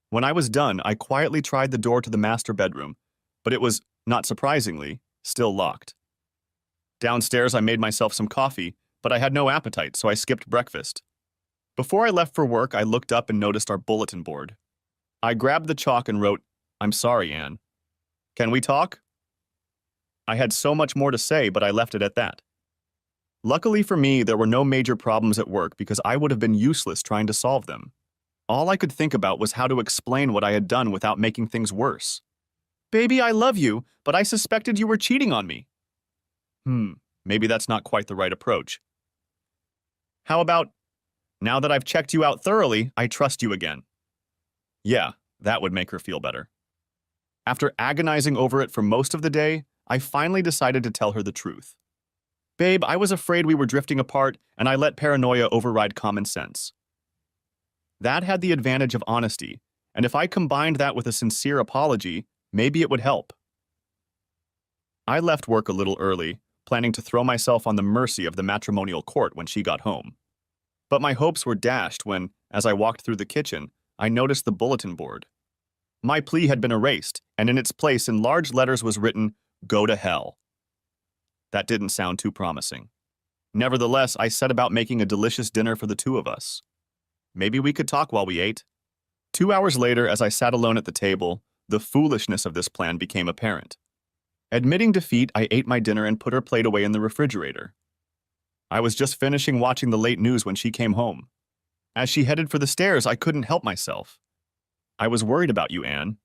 S1: When I was done, I quietly tried the door to the master bedroom, but it was, not surprisingly, still locked. Downstairs, I made myself some coffee, but I had no appetite, so I skipped breakfast. Before I left for work, I looked up and noticed our bulletin board. I grabbed the chalk and wrote, "I'm sorry, Anne. Can we talk?" I had so much more to say, but I left it at that. Luckily for me, there were no major problems at work because I would have been useless trying to solve them. All I could think about was how to explain what I had done without making things worse. "Baby, I love you, but I suspected you were cheating on me." Maybe that's not quite the right approach. How about, "Now that I've checked you out thoroughly, I trust you again." Yeah, that would make her feel better. After agonizing over it for most of the day, I finally decided to tell her the truth. "Babe, I was afraid we were drifting apart, and I let paranoia override common sense." That had the advantage of honesty, and if I combined that with a sincere apology, maybe it would help. I left work a little early, planning to throw myself on the mercy of the matrimonial court when she got home. But my hopes were dashed when, as I walked through the kitchen, I noticed the bulletin board. My plea had been erased, and in its place in large letters was written, "Go to hell." That didn't sound too promising. Nevertheless, I set about making a delicious dinner for the two of us. Maybe we could talk while we ate. 2 hours later, as I sat alone at the table, the foolishness of this plan became apparent. Admitting defeat, I ate my dinner and put her plate away in the refrigerator. I was just finishing watching the late news when she came home. As she headed for the stairs, I couldn't help myself. "I was worried about you, Anne.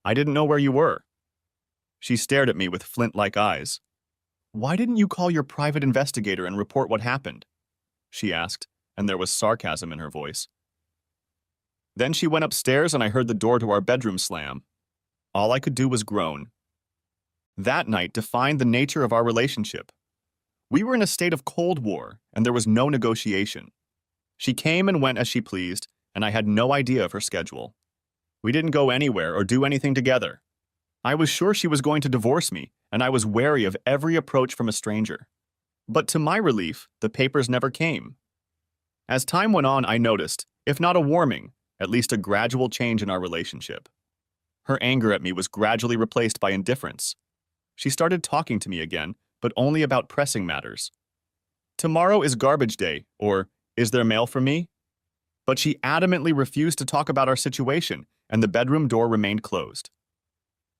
S1: I didn't know where you were." She stared at me with flint-like eyes. "Why didn't you call your private investigator and report what happened?" she asked, and there was sarcasm in her voice. Then she went upstairs and I heard the door to our bedroom slam. All I could do was groan. That night defined the nature of our relationship. We were in a state of Cold War, and there was no negotiation. She came and went as she pleased, and I had no idea of her schedule. We didn't go anywhere or do anything together. I was sure she was going to divorce me, and I was wary of every approach from a stranger. But to my relief, the papers never came. As time went on, I noticed, if not a warming, at least a gradual change in our relationship. Her anger at me was gradually replaced by indifference. She started talking to me again, but only about pressing matters. "Tomorrow is garbage day," or "Is there mail for me?" But she adamantly refused to talk about our situation, and the bedroom door remained closed.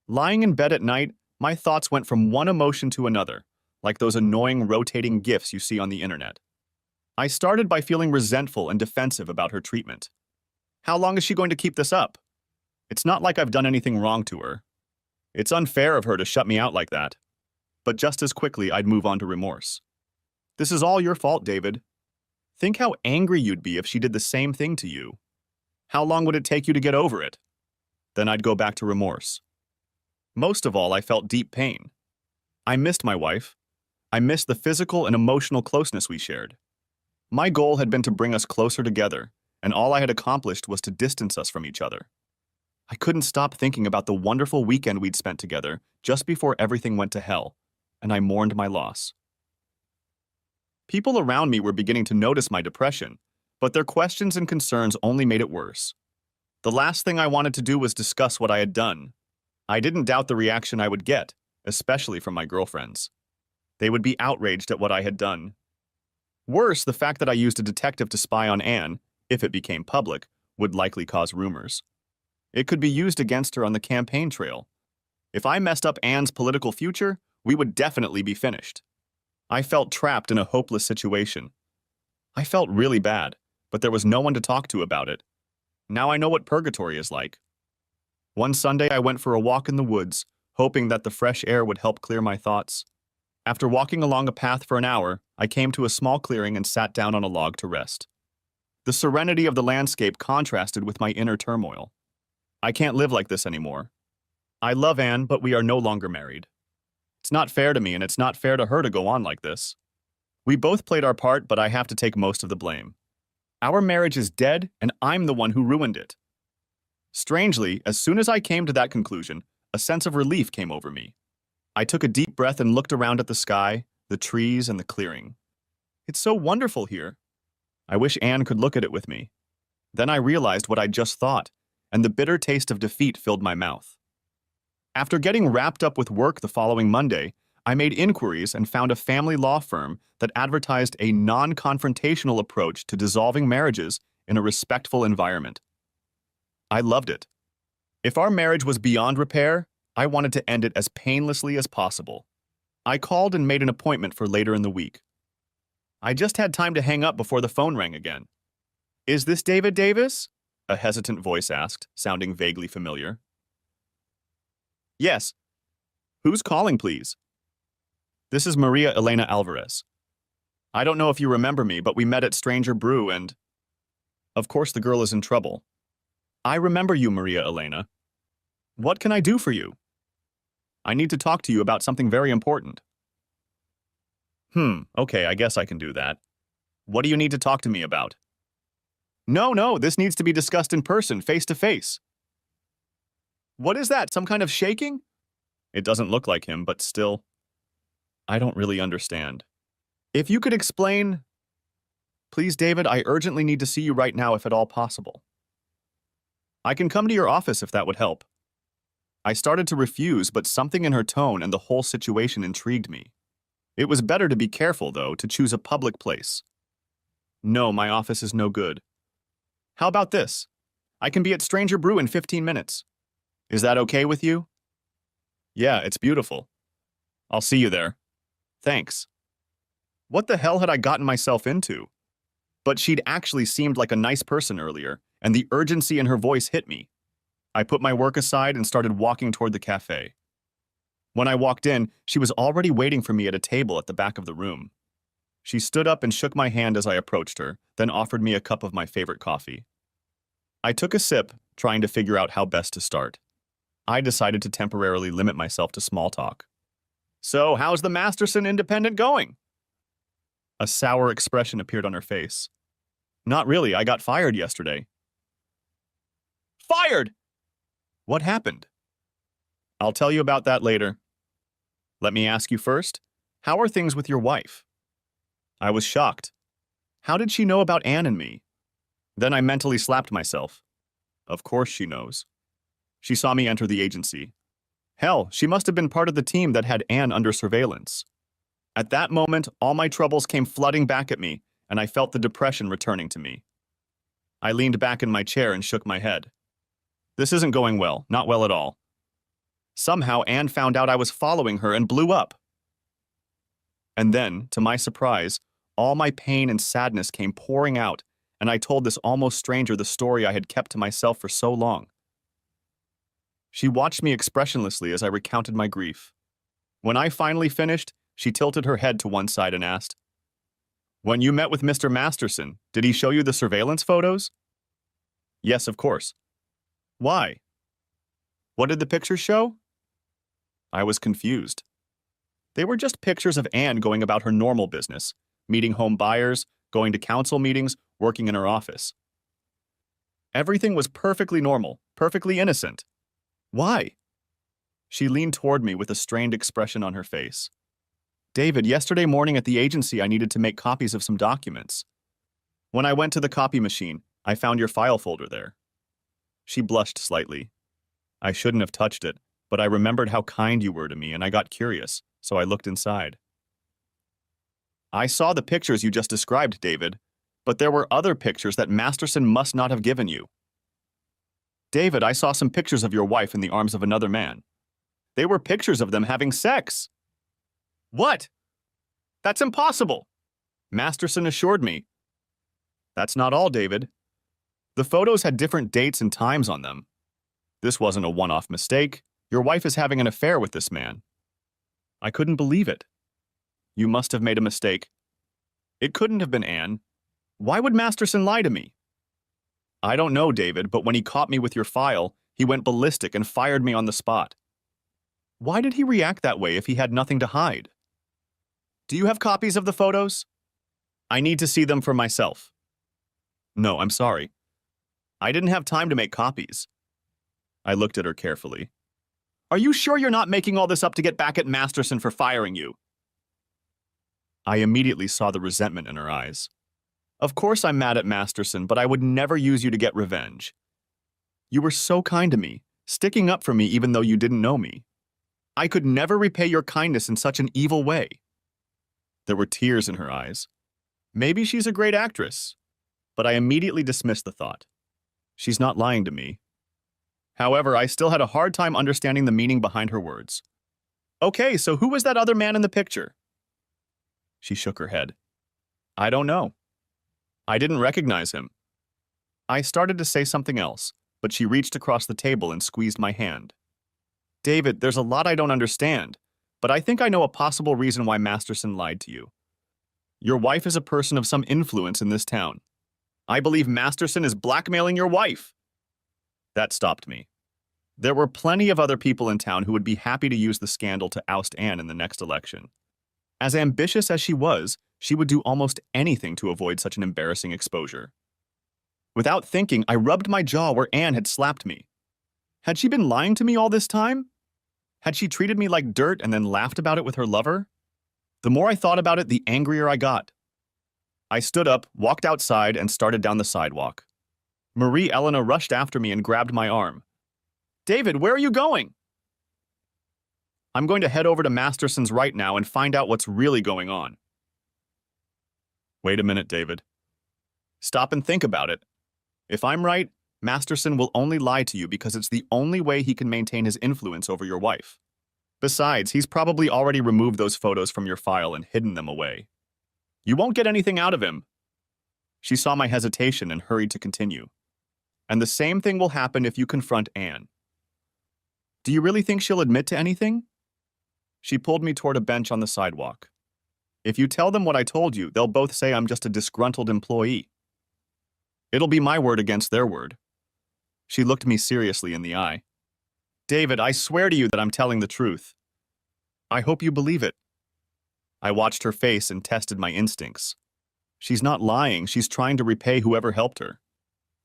S1: Lying in bed at night, my thoughts went from one emotion to another, like those annoying rotating GIFs you see on the internet. I started by feeling resentful and defensive about her treatment. How long is she going to keep this up? It's not like I've done anything wrong to her. It's unfair of her to shut me out like that. But just as quickly, I'd move on to remorse. "This is all your fault, David. Think how angry you'd be if she did the same thing to you. How long would it take you to get over it?" Then I'd go back to remorse. Most of all, I felt deep pain. I missed my wife. I missed the physical and emotional closeness we shared. My goal had been to bring us closer together, and all I had accomplished was to distance us from each other. I couldn't stop thinking about the wonderful weekend we'd spent together just before everything went to hell, and I mourned my loss. People around me were beginning to notice my depression, but their questions and concerns only made it worse. The last thing I wanted to do was discuss what I had done. I didn't doubt the reaction I would get, especially from my girlfriends. They would be outraged at what I had done. Worse, the fact that I used a detective to spy on Anne, if it became public, would likely cause rumors. It could be used against her on the campaign trail. If I messed up Anne's political future, we would definitely be finished. I felt trapped in a hopeless situation. I felt really bad, but there was no one to talk to about it. Now I know what purgatory is like. One Sunday I went for a walk in the woods, hoping that the fresh air would help clear my thoughts. After walking along a path for an hour, I came to a small clearing and sat down on a log to rest. The serenity of the landscape contrasted with my inner turmoil. I can't live like this anymore. I love Anne, but we are no longer married. It's not fair to me, and it's not fair to her to go on like this. We both played our part, but I have to take most of the blame. Our marriage is dead, and I'm the one who ruined it. Strangely, as soon as I came to that conclusion, a sense of relief came over me. I took a deep breath and looked around at the sky, the trees, and the clearing. It's so wonderful here. I wish Anne could look at it with me. Then I realized what I'd just thought, and the bitter taste of defeat filled my mouth. After getting wrapped up with work the following Monday, I made inquiries and found a family law firm that advertised a non-confrontational approach to dissolving marriages in a respectful environment. I loved it. If our marriage was beyond repair, I wanted to end it as painlessly as possible. I called and made an appointment for later in the week. I just had time to hang up before the phone rang again. "Is this David Davis?" a hesitant voice asked, sounding vaguely familiar. "Yes. Who's calling, please?" "This is Maria Elena Alvarez. I don't know if you remember me, but we met at Stranger Brew and—" Of course the girl is in trouble. "I remember you, Maria Elena. What can I do for you?" "I need to talk to you about something very important." Okay, I guess I can do that. What do you need to talk to me about?" No, this needs to be discussed in person, face to face." "What is that, some kind of shaking?" It doesn't look like him, but still. I don't really understand. "If you could explain—" "Please, David, I urgently need to see you right now if at all possible." "I can come to your office if that would help." I started to refuse, but something in her tone and the whole situation intrigued me. It was better to be careful, though, to choose a public place. "No, my office is no good." "How about this? I can be at Stranger Brew in 15 minutes. Is that okay with you?" "Yeah, it's beautiful. I'll see you there. Thanks." What the hell had I gotten myself into? But she'd actually seemed like a nice person earlier, and the urgency in her voice hit me. I put my work aside and started walking toward the cafe. When I walked in, she was already waiting for me at a table at the back of the room. She stood up and shook my hand as I approached her, then offered me a cup of my favorite coffee. I took a sip, trying to figure out how best to start. I decided to temporarily limit myself to small talk. "So, how's the Masterson Independent going?" A sour expression appeared on her face. "Not really, I got fired yesterday." "Fired?" "What happened?" "I'll tell you about that later. Let me ask you first, how are things with your wife?" I was shocked. How did she know about Anne and me? Then I mentally slapped myself. Of course she knows. She saw me enter the agency. Hell, she must have been part of the team that had Anne under surveillance. At that moment, all my troubles came flooding back at me, and I felt the depression returning to me. I leaned back in my chair and shook my head. This isn't going well, not well at all. Somehow Anne found out I was following her and blew up. And then, to my surprise, all my pain and sadness came pouring out, and I told this almost stranger the story I had kept to myself for so long. She watched me expressionlessly as I recounted my grief. When I finally finished, she tilted her head to one side and asked, "When you met with Mr. Masterson, did he show you the surveillance photos?" "Yes, of course." "Why?" "What did the pictures show?" I was confused. They were just pictures of Anne going about her normal business, meeting home buyers, going to council meetings, working in her office. Everything was perfectly normal, perfectly innocent. Why? She leaned toward me with a strained expression on her face. David, yesterday morning at the agency, I needed to make copies of some documents. When I went to the copy machine, I found your file folder there. She blushed slightly. I shouldn't have touched it, but I remembered how kind you were to me and I got curious, so I looked inside. I saw the pictures you just described, David, but there were other pictures that Masterson must not have given you. David, I saw some pictures of your wife in the arms of another man. They were pictures of them having sex. What? That's impossible, Masterson assured me. That's not all, David. The photos had different dates and times on them. This wasn't a one-off mistake. Your wife is having an affair with this man. I couldn't believe it. You must have made a mistake. It couldn't have been Anne. Why would Masterson lie to me? I don't know, David, but when he caught me with your file, he went ballistic and fired me on the spot. Why did he react that way if he had nothing to hide? Do you have copies of the photos? I need to see them for myself. No, I'm sorry. I didn't have time to make copies. I looked at her carefully. Are you sure you're not making all this up to get back at Masterson for firing you? I immediately saw the resentment in her eyes. Of course I'm mad at Masterson, but I would never use you to get revenge. You were so kind to me, sticking up for me even though you didn't know me. I could never repay your kindness in such an evil way. There were tears in her eyes. Maybe she's a great actress, but I immediately dismissed the thought. She's not lying to me. However, I still had a hard time understanding the meaning behind her words. Okay, so who was that other man in the picture? She shook her head. I don't know. I didn't recognize him. I started to say something else, but she reached across the table and squeezed my hand. David, there's a lot I don't understand, but I think I know a possible reason why Masterson lied to you. Your wife is a person of some influence in this town. I believe Masterson is blackmailing your wife. That stopped me. There were plenty of other people in town who would be happy to use the scandal to oust Anne in the next election. As ambitious as she was, she would do almost anything to avoid such an embarrassing exposure. Without thinking, I rubbed my jaw where Anne had slapped me. Had she been lying to me all this time? Had she treated me like dirt and then laughed about it with her lover? The more I thought about it, the angrier I got. I stood up, walked outside, and started down the sidewalk. Marie Elena rushed after me and grabbed my arm. David, where are you going? I'm going to head over to Masterson's right now and find out what's really going on. Wait a minute, David. Stop and think about it. If I'm right, Masterson will only lie to you because it's the only way he can maintain his influence over your wife. Besides, he's probably already removed those photos from your file and hidden them away. You won't get anything out of him. She saw my hesitation and hurried to continue. And the same thing will happen if you confront Anne. Do you really think she'll admit to anything? She pulled me toward a bench on the sidewalk. If you tell them what I told you, they'll both say I'm just a disgruntled employee. It'll be my word against their word. She looked me seriously in the eye. David, I swear to you that I'm telling the truth. I hope you believe it. I watched her face and tested my instincts. She's not lying, she's trying to repay whoever helped her.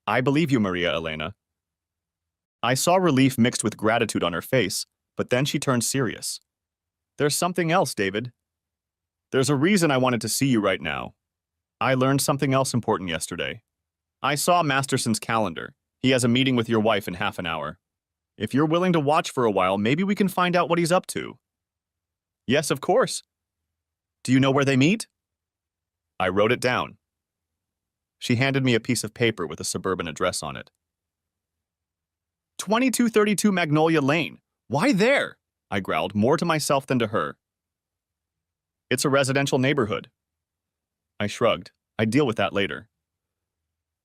S1: I believe you, Maria Elena. I saw relief mixed with gratitude on her face, but then she turned serious. There's something else, David. There's a reason I wanted to see you right now. I learned something else important yesterday. I saw Masterson's calendar. He has a meeting with your wife in half an hour. If you're willing to watch for a while, maybe we can find out what he's up to. Yes, of course. Do you know where they meet? I wrote it down. She handed me a piece of paper with a suburban address on it. 2232 Magnolia Lane. Why there? I growled, more to myself than to her. It's a residential neighborhood. I shrugged. I'd deal with that later.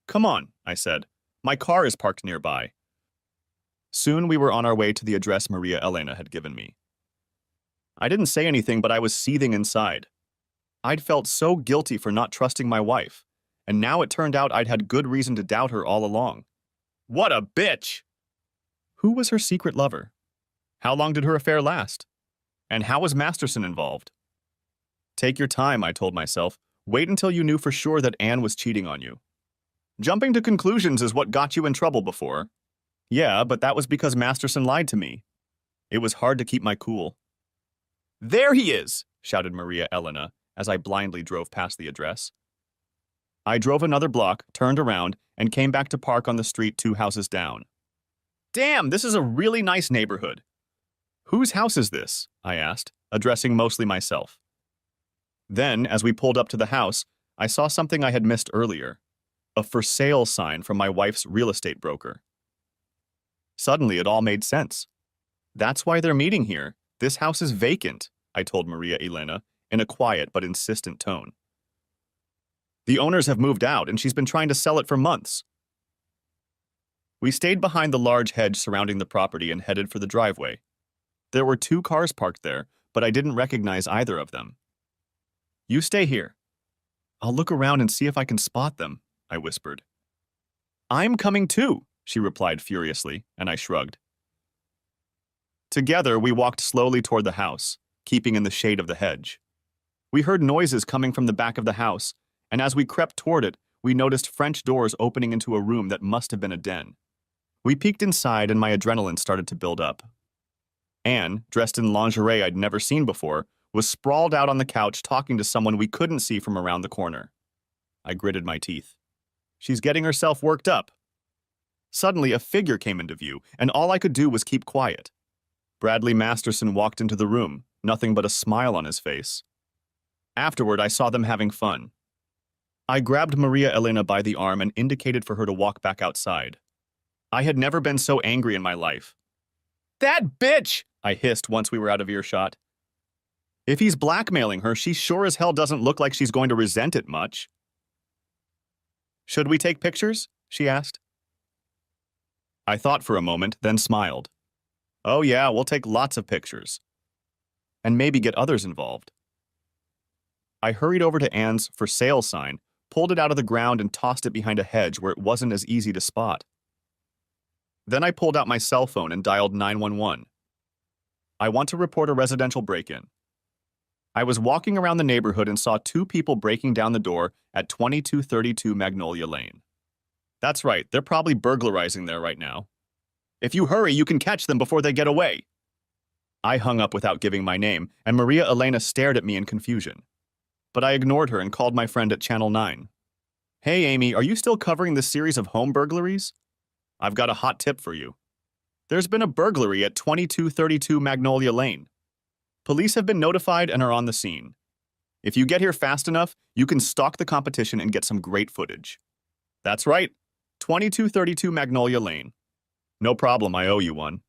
S1: Come on, I said. My car is parked nearby. Soon we were on our way to the address Maria Elena had given me. I didn't say anything, but I was seething inside. I'd felt so guilty for not trusting my wife, and now it turned out I'd had good reason to doubt her all along. What a bitch! Who was her secret lover? How long did her affair last? And how was Masterson involved? Take your time, I told myself. Wait until you knew for sure that Anne was cheating on you. Jumping to conclusions is what got you in trouble before. Yeah, but that was because Masterson lied to me. It was hard to keep my cool. There he is, shouted Maria Elena as I blindly drove past the address. I drove another block, turned around, and came back to park on the street 2 houses down. Damn, this is a really nice neighborhood. Whose house is this? I asked, addressing mostly myself. Then, as we pulled up to the house, I saw something I had missed earlier. A for sale sign from my wife's real estate broker. Suddenly, it all made sense. That's why they're meeting here. This house is vacant, I told Maria Elena in a quiet but insistent tone. The owners have moved out, and she's been trying to sell it for months. We stayed behind the large hedge surrounding the property and headed for the driveway. There were 2 cars parked there, but I didn't recognize either of them. You stay here. I'll look around and see if I can spot them, I whispered. I'm coming too, she replied furiously, and I shrugged. Together, we walked slowly toward the house, keeping in the shade of the hedge. We heard noises coming from the back of the house, and as we crept toward it, we noticed French doors opening into a room that must have been a den. We peeked inside and my adrenaline started to build up. Anne, dressed in lingerie I'd never seen before, was sprawled out on the couch talking to someone we couldn't see from around the corner. I gritted my teeth. She's getting herself worked up. Suddenly, a figure came into view, and all I could do was keep quiet. Bradley Masterson walked into the room, nothing but a smile on his face. Afterward, I saw them having fun. I grabbed Maria Elena by the arm and indicated for her to walk back outside. I had never been so angry in my life. That bitch! I hissed once we were out of earshot. If he's blackmailing her, she sure as hell doesn't look like she's going to resent it much. Should we take pictures? She asked. I thought for a moment, then smiled. Oh yeah, we'll take lots of pictures. And maybe get others involved. I hurried over to Anne's for sale sign, pulled it out of the ground and tossed it behind a hedge where it wasn't as easy to spot. Then I pulled out my cell phone and dialed 911. I want to report a residential break-in. I was walking around the neighborhood and saw 2 people breaking down the door at 2232 Magnolia Lane. That's right, they're probably burglarizing there right now. If you hurry, you can catch them before they get away. I hung up without giving my name, and Maria Elena stared at me in confusion. But I ignored her and called my friend at Channel 9. Hey, Amy, are you still covering this series of home burglaries? I've got a hot tip for you. There's been a burglary at 2232 Magnolia Lane. Police have been notified and are on the scene. If you get here fast enough, you can stalk the competition and get some great footage. That's right, 2232 Magnolia Lane. No problem, I owe you one.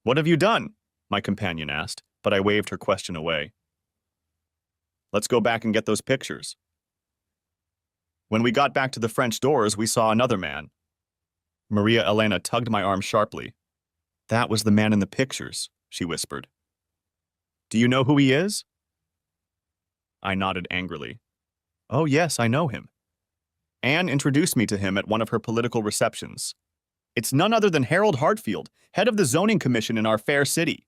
S1: What have you done? My companion asked, but I waved her question away. Let's go back and get those pictures. When we got back to the French doors, we saw another man. Maria Elena tugged my arm sharply. That was the man in the pictures, she whispered. Do you know who he is? I nodded angrily. Oh yes, I know him. Anne introduced me to him at one of her political receptions. It's none other than Harold Hartfield, head of the zoning commission in our fair city.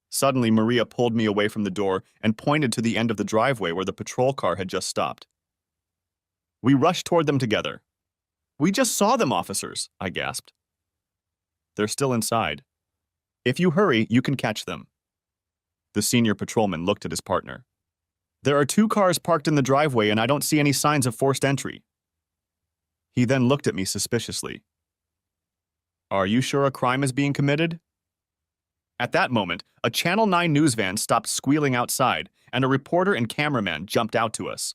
S1: Suddenly, Maria pulled me away from the door and pointed to the end of the driveway where the patrol car had just stopped. We rushed toward them together. We just saw them, officers, I gasped. They're still inside. If you hurry, you can catch them. The senior patrolman looked at his partner. There are 2 cars parked in the driveway and I don't see any signs of forced entry. He then looked at me suspiciously. Are you sure a crime is being committed? At that moment, a Channel 9 news van stopped squealing outside, and a reporter and cameraman jumped out to us.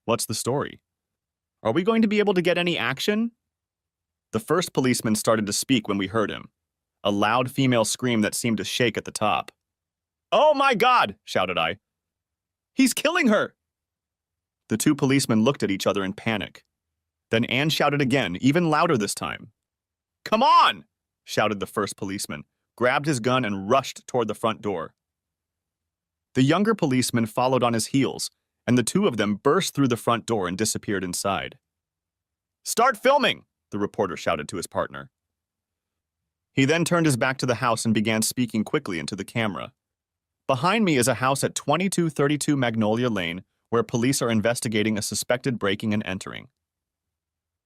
S1: What's the story? Are we going to be able to get any action? The first policeman started to speak when we heard him. A loud female scream that seemed to shake at the top. Oh my God, shouted I. He's killing her! The 2 policemen looked at each other in panic. Then Anne shouted again, even louder this time. Come on! Shouted the first policeman, grabbed his gun and rushed toward the front door. The younger policeman followed on his heels, and the 2 of them burst through the front door and disappeared inside. Start filming, the reporter shouted to his partner. He then turned his back to the house and began speaking quickly into the camera. Behind me is a house at 2232 Magnolia Lane where police are investigating a suspected breaking and entering.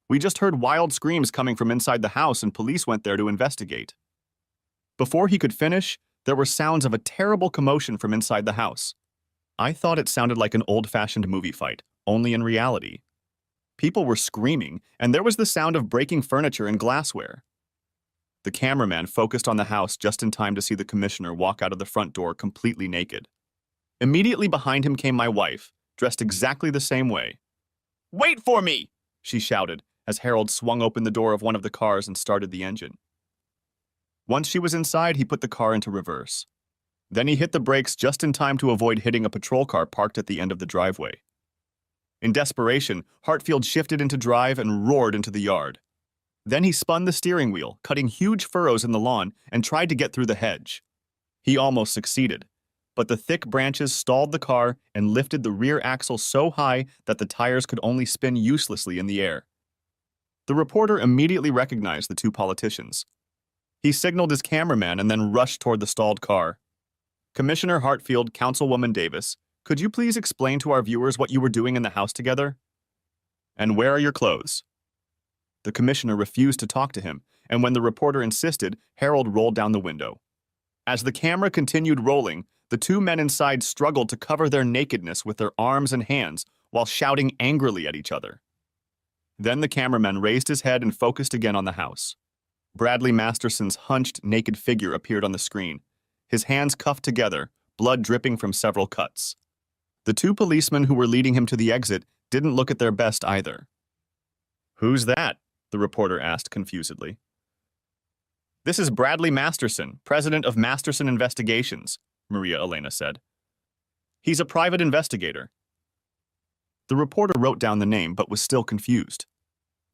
S1: We just heard wild screams coming from inside the house and police went there to investigate. Before he could finish, there were sounds of a terrible commotion from inside the house. I thought it sounded like an old-fashioned movie fight, only in reality. People were screaming, and there was the sound of breaking furniture and glassware. The cameraman focused on the house just in time to see the commissioner walk out of the front door completely naked. Immediately behind him came my wife, dressed exactly the same way. "Wait for me!" she shouted, as Harold swung open the door of one of the cars and started the engine. Once she was inside, he put the car into reverse. Then he hit the brakes just in time to avoid hitting a patrol car parked at the end of the driveway. In desperation, Hartfield shifted into drive and roared into the yard. Then he spun the steering wheel, cutting huge furrows in the lawn, and tried to get through the hedge. He almost succeeded, but the thick branches stalled the car and lifted the rear axle so high that the tires could only spin uselessly in the air. The reporter immediately recognized the two politicians. He signaled his cameraman and then rushed toward the stalled car. "Commissioner Hartfield, Councilwoman Davis, could you please explain to our viewers what you were doing in the house together? And where are your clothes?" The commissioner refused to talk to him, and when the reporter insisted, Harold rolled down the window. As the camera continued rolling, the two men inside struggled to cover their nakedness with their arms and hands while shouting angrily at each other. Then the cameraman raised his head and focused again on the house. Bradley Masterson's hunched, naked figure appeared on the screen, his hands cuffed together, blood dripping from several cuts. The two policemen who were leading him to the exit didn't look at their best either. "Who's that?" the reporter asked confusedly. "This is Bradley Masterson, president of Masterson Investigations," Maria Elena said. "He's a private investigator." The reporter wrote down the name but was still confused.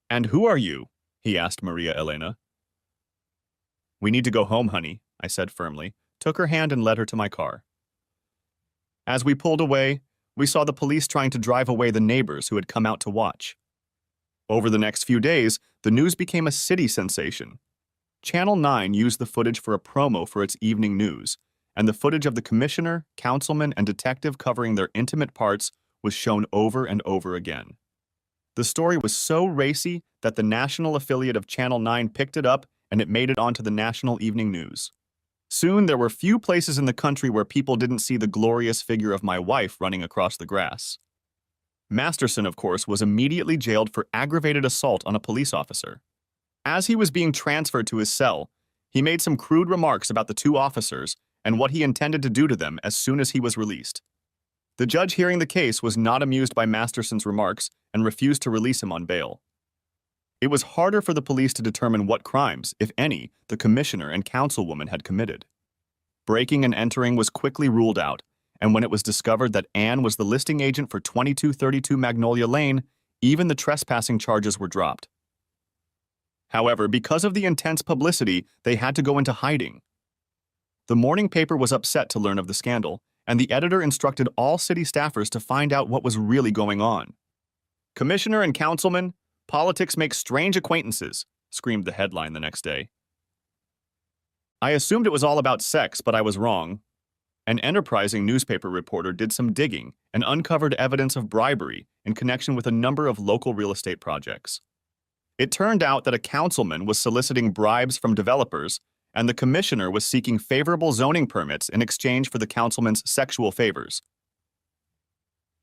S1: "And who are you?" he asked Maria Elena. "We need to go home, honey," I said firmly, took her hand and led her to my car. As we pulled away, we saw the police trying to drive away the neighbors who had come out to watch. Over the next few days, the news became a city sensation. Channel 9 used the footage for a promo for its evening news, and the footage of the commissioner, councilman, and detective covering their intimate parts was shown over and over again. The story was so racy that the national affiliate of Channel 9 picked it up and it made it onto the national evening news. Soon there were few places in the country where people didn't see the glorious figure of my wife running across the grass. Masterson, of course, was immediately jailed for aggravated assault on a police officer. As he was being transferred to his cell, he made some crude remarks about the two officers and what he intended to do to them as soon as he was released. The judge hearing the case was not amused by Masterson's remarks and refused to release him on bail. It was harder for the police to determine what crimes, if any, the commissioner and councilwoman had committed. Breaking and entering was quickly ruled out, and when it was discovered that Anne was the listing agent for 2232 Magnolia Lane, even the trespassing charges were dropped. However, because of the intense publicity, they had to go into hiding. The morning paper was upset to learn of the scandal, and the editor instructed all city staffers to find out what was really going on. "Commissioner and councilman, politics make strange acquaintances," screamed the headline the next day. I assumed it was all about sex, but I was wrong. An enterprising newspaper reporter did some digging and uncovered evidence of bribery in connection with a number of local real estate projects. It turned out that a councilman was soliciting bribes from developers, and the commissioner was seeking favorable zoning permits in exchange for the councilman's sexual favors.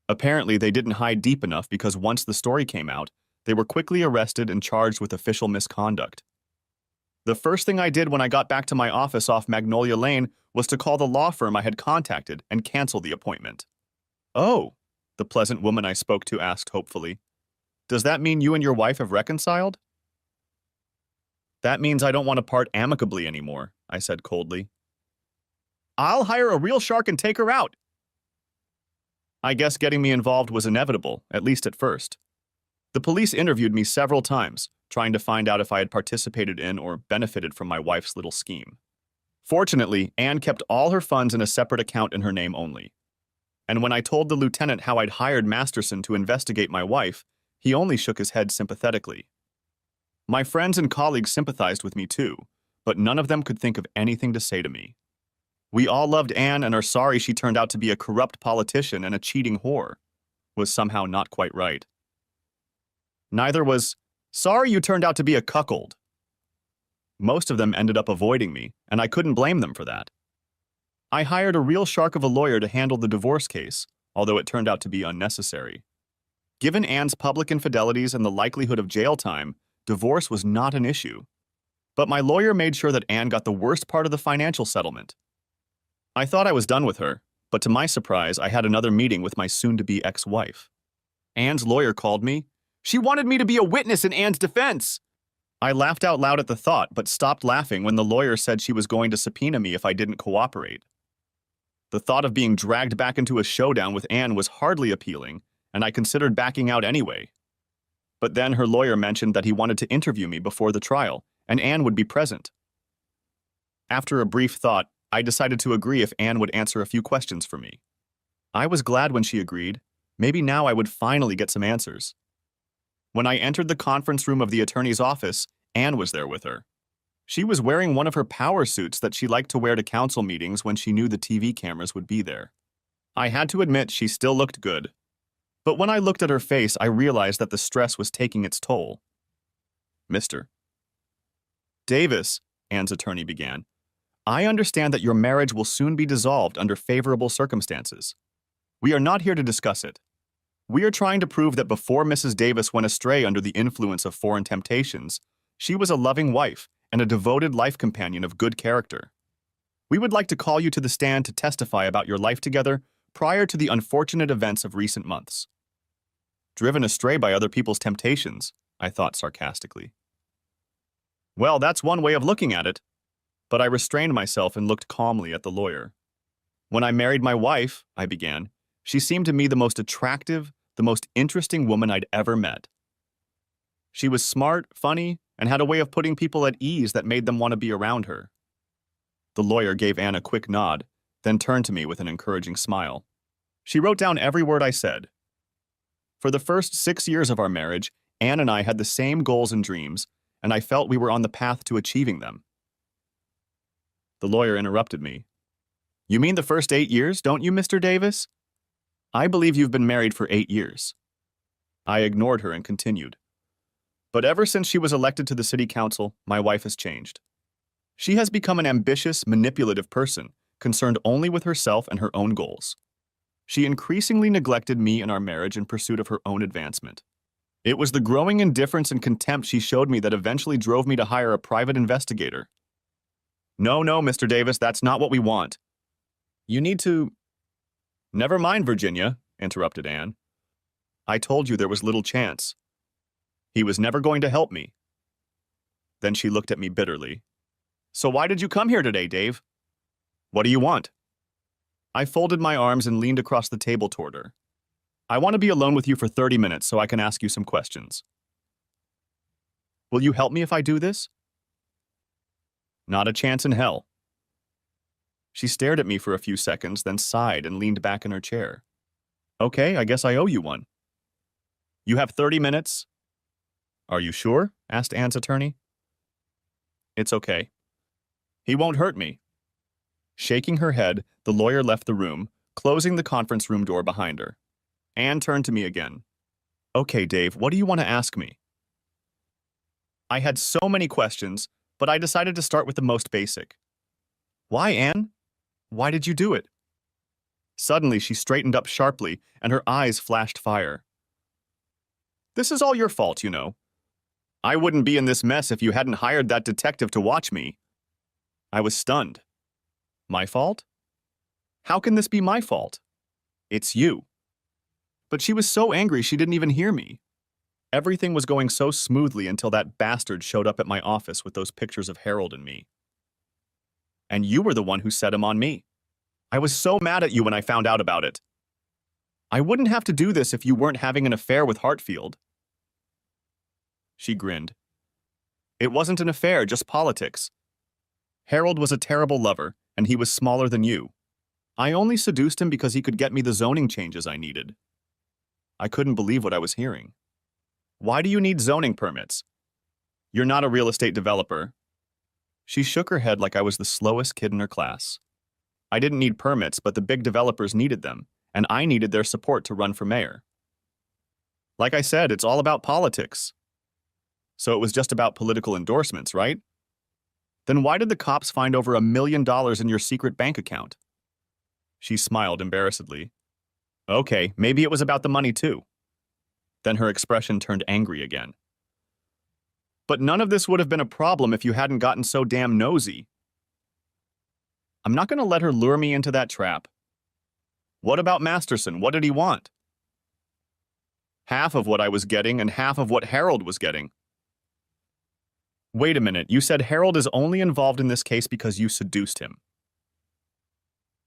S1: Apparently, they didn't hide deep enough because once the story came out, they were quickly arrested and charged with official misconduct. The first thing I did when I got back to my office off Magnolia Lane was to call the law firm I had contacted and cancel the appointment. "Oh," the pleasant woman I spoke to asked hopefully. "Does that mean you and your wife have reconciled?" "That means I don't want to part amicably anymore," I said coldly. "I'll hire a real shark and take her out." I guess getting me involved was inevitable, at least at first. The police interviewed me several times, trying to find out if I had participated in or benefited from my wife's little scheme. Fortunately, Anne kept all her funds in a separate account in her name only. And when I told the lieutenant how I'd hired Masterson to investigate my wife, he only shook his head sympathetically. My friends and colleagues sympathized with me too, but none of them could think of anything to say to me. "We all loved Anne and are sorry she turned out to be a corrupt politician and a cheating whore," was somehow not quite right. Neither was, Sorry you turned out to be a cuckold. Most of them ended up avoiding me, and I couldn't blame them for that. I hired a real shark of a lawyer to handle the divorce case, although it turned out to be unnecessary. Given Anne's public infidelities and the likelihood of jail time, divorce was not an issue. But my lawyer made sure that Anne got the worst part of the financial settlement. I thought I was done with her, but to my surprise, I had another meeting with my soon-to-be ex-wife. Anne's lawyer called me. She wanted me to be a witness in Anne's defense. I laughed out loud at the thought, but stopped laughing when the lawyer said she was going to subpoena me if I didn't cooperate. The thought of being dragged back into a showdown with Anne was hardly appealing, and I considered backing out anyway. But then her lawyer mentioned that he wanted to interview me before the trial, and Anne would be present. After a brief thought, I decided to agree if Anne would answer a few questions for me. I was glad when she agreed. Maybe now I would finally get some answers. When I entered the conference room of the attorney's office, Anne was there with her. She was wearing one of her power suits that she liked to wear to council meetings when she knew the TV cameras would be there. I had to admit she still looked good. But when I looked at her face, I realized that the stress was taking its toll. Mr. Davis, Anne's attorney began, I understand that your marriage will soon be dissolved under favorable circumstances. We are not here to discuss it. We are trying to prove that before Mrs. Davis went astray under the influence of foreign temptations, she was a loving wife and a devoted life companion of good character. We would like to call you to the stand to testify about your life together prior to the unfortunate events of recent months. Driven astray by other people's temptations, I thought sarcastically. Well, that's one way of looking at it. But I restrained myself and looked calmly at the lawyer. When I married my wife, I began, she seemed to me the most attractive, the most interesting woman I'd ever met. She was smart, funny, and had a way of putting people at ease that made them want to be around her. The lawyer gave Anne a quick nod, then turned to me with an encouraging smile. She wrote down every word I said. For the first 6 years of our marriage, Anne and I had the same goals and dreams, and I felt we were on the path to achieving them. The lawyer interrupted me. You mean the first 8 years, don't you, Mr. Davis? I believe you've been married for 8 years. I ignored her and continued. But ever since she was elected to the city council, my wife has changed. She has become an ambitious, manipulative person, concerned only with herself and her own goals. She increasingly neglected me and our marriage in pursuit of her own advancement. It was the growing indifference and contempt she showed me that eventually drove me to hire a private investigator. No, Mr. Davis, that's not what we want. You need to... Never mind, Virginia, interrupted Anne. I told you there was little chance. He was never going to help me. Then she looked at me bitterly. So why did you come here today, Dave? What do you want? I folded my arms and leaned across the table toward her. I want to be alone with you for 30 minutes so I can ask you some questions. Will you help me if I do this? Not a chance in hell. She stared at me for a few seconds, then sighed and leaned back in her chair. Okay, I guess I owe you one. You have 30 minutes. Are you sure? Asked Anne's attorney. It's okay. He won't hurt me. Shaking her head, the lawyer left the room, closing the conference room door behind her. Anne turned to me again. Okay, Dave, what do you want to ask me? I had so many questions, but I decided to start with the most basic. Why, Anne? Why did you do it? Suddenly, she straightened up sharply, and her eyes flashed fire. This is all your fault, you know. I wouldn't be in this mess if you hadn't hired that detective to watch me. I was stunned. My fault? How can this be my fault? It's you. But she was so angry she didn't even hear me. Everything was going so smoothly until that bastard showed up at my office with those pictures of Harold and me. And you were the one who set him on me. I was so mad at you when I found out about it. I wouldn't have to do this if you weren't having an affair with Hartfield. She grinned. It wasn't an affair, just politics. Harold was a terrible lover, and he was smaller than you. I only seduced him because he could get me the zoning changes I needed. I couldn't believe what I was hearing. Why do you need zoning permits? You're not a real estate developer. She shook her head like I was the slowest kid in her class. I didn't need permits, but the big developers needed them, and I needed their support to run for mayor. Like I said, it's all about politics. So it was just about political endorsements, right? Then why did the cops find over $1 million in your secret bank account? She smiled embarrassedly. Okay, maybe it was about the money too. Then her expression turned angry again. But none of this would have been a problem if you hadn't gotten so damn nosy. I'm not going to let her lure me into that trap. What about Masterson? What did he want? Half of what I was getting and half of what Harold was getting. Wait a minute, you said Harold is only involved in this case because you seduced him.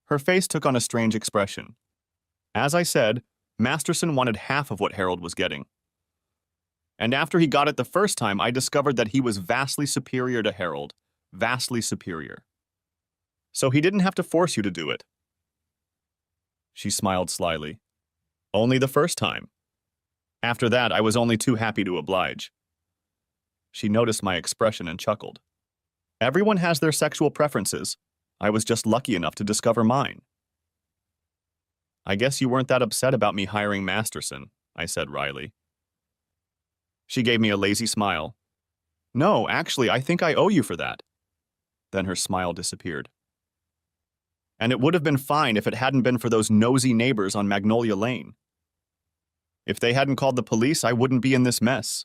S1: Her face took on a strange expression. As I said, Masterson wanted half of what Harold was getting. And after he got it the first time, I discovered that he was vastly superior to Harold. Vastly superior. So he didn't have to force you to do it. She smiled slyly. Only the first time. After that, I was only too happy to oblige. She noticed my expression and chuckled. Everyone has their sexual preferences. I was just lucky enough to discover mine. I guess you weren't that upset about me hiring Masterson, I said wryly. She gave me a lazy smile. No, actually, I think I owe you for that. Then her smile disappeared. And it would have been fine if it hadn't been for those nosy neighbors on Magnolia Lane. If they hadn't called the police, I wouldn't be in this mess.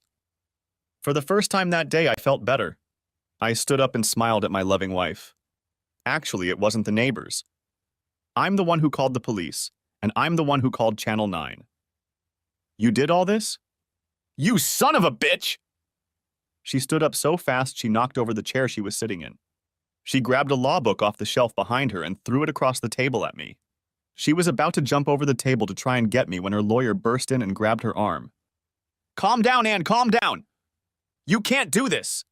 S1: For the first time that day, I felt better. I stood up and smiled at my loving wife. Actually, it wasn't the neighbors. I'm the one who called the police, and I'm the one who called Channel 9. You did all this? You son of a bitch! She stood up so fast she knocked over the chair she was sitting in. She grabbed a law book off the shelf behind her and threw it across the table at me. She was about to jump over the table to try and get me when her lawyer burst in and grabbed her arm. Calm down, Anne, calm down! You can't do this!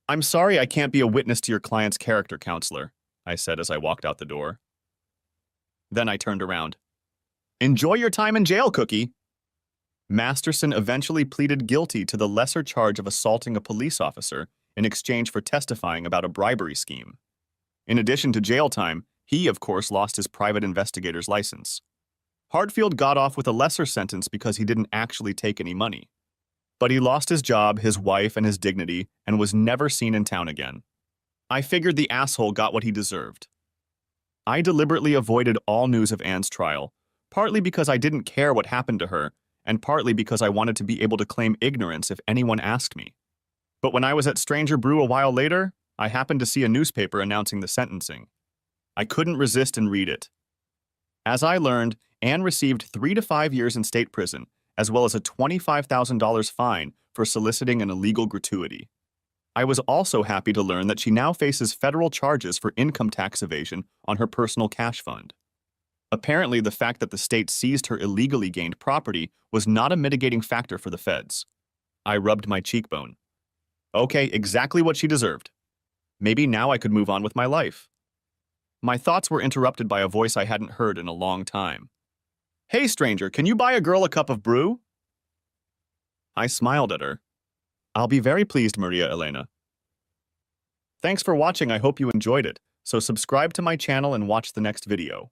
S1: I'm sorry I can't be a witness to your client's character, counselor, I said as I walked out the door. Then I turned around. Enjoy your time in jail, Cookie! Masterson eventually pleaded guilty to the lesser charge of assaulting a police officer in exchange for testifying about a bribery scheme. In addition to jail time, he, of course, lost his private investigator's license. Hartfield got off with a lesser sentence because he didn't actually take any money. But he lost his job, his wife, and his dignity, and was never seen in town again. I figured the asshole got what he deserved. I deliberately avoided all news of Anne's trial, partly because I didn't care what happened to her, and partly because I wanted to be able to claim ignorance if anyone asked me. But when I was at Stranger Brew a while later, I happened to see a newspaper announcing the sentencing. I couldn't resist and read it. As I learned, Anne received 3 to 5 years in state prison, as well as a $25,000 fine for soliciting an illegal gratuity. I was also happy to learn that she now faces federal charges for income tax evasion on her personal cash fund. Apparently, the fact that the state seized her illegally gained property was not a mitigating factor for the feds. I rubbed my cheekbone. Okay, exactly what she deserved. Maybe now I could move on with my life. My thoughts were interrupted by a voice I hadn't heard in a long time. Hey, stranger, can you buy a girl a cup of brew? I smiled at her. I'll be very pleased, Maria Elena. Thanks for watching. I hope you enjoyed it. So subscribe to my channel and watch the next video.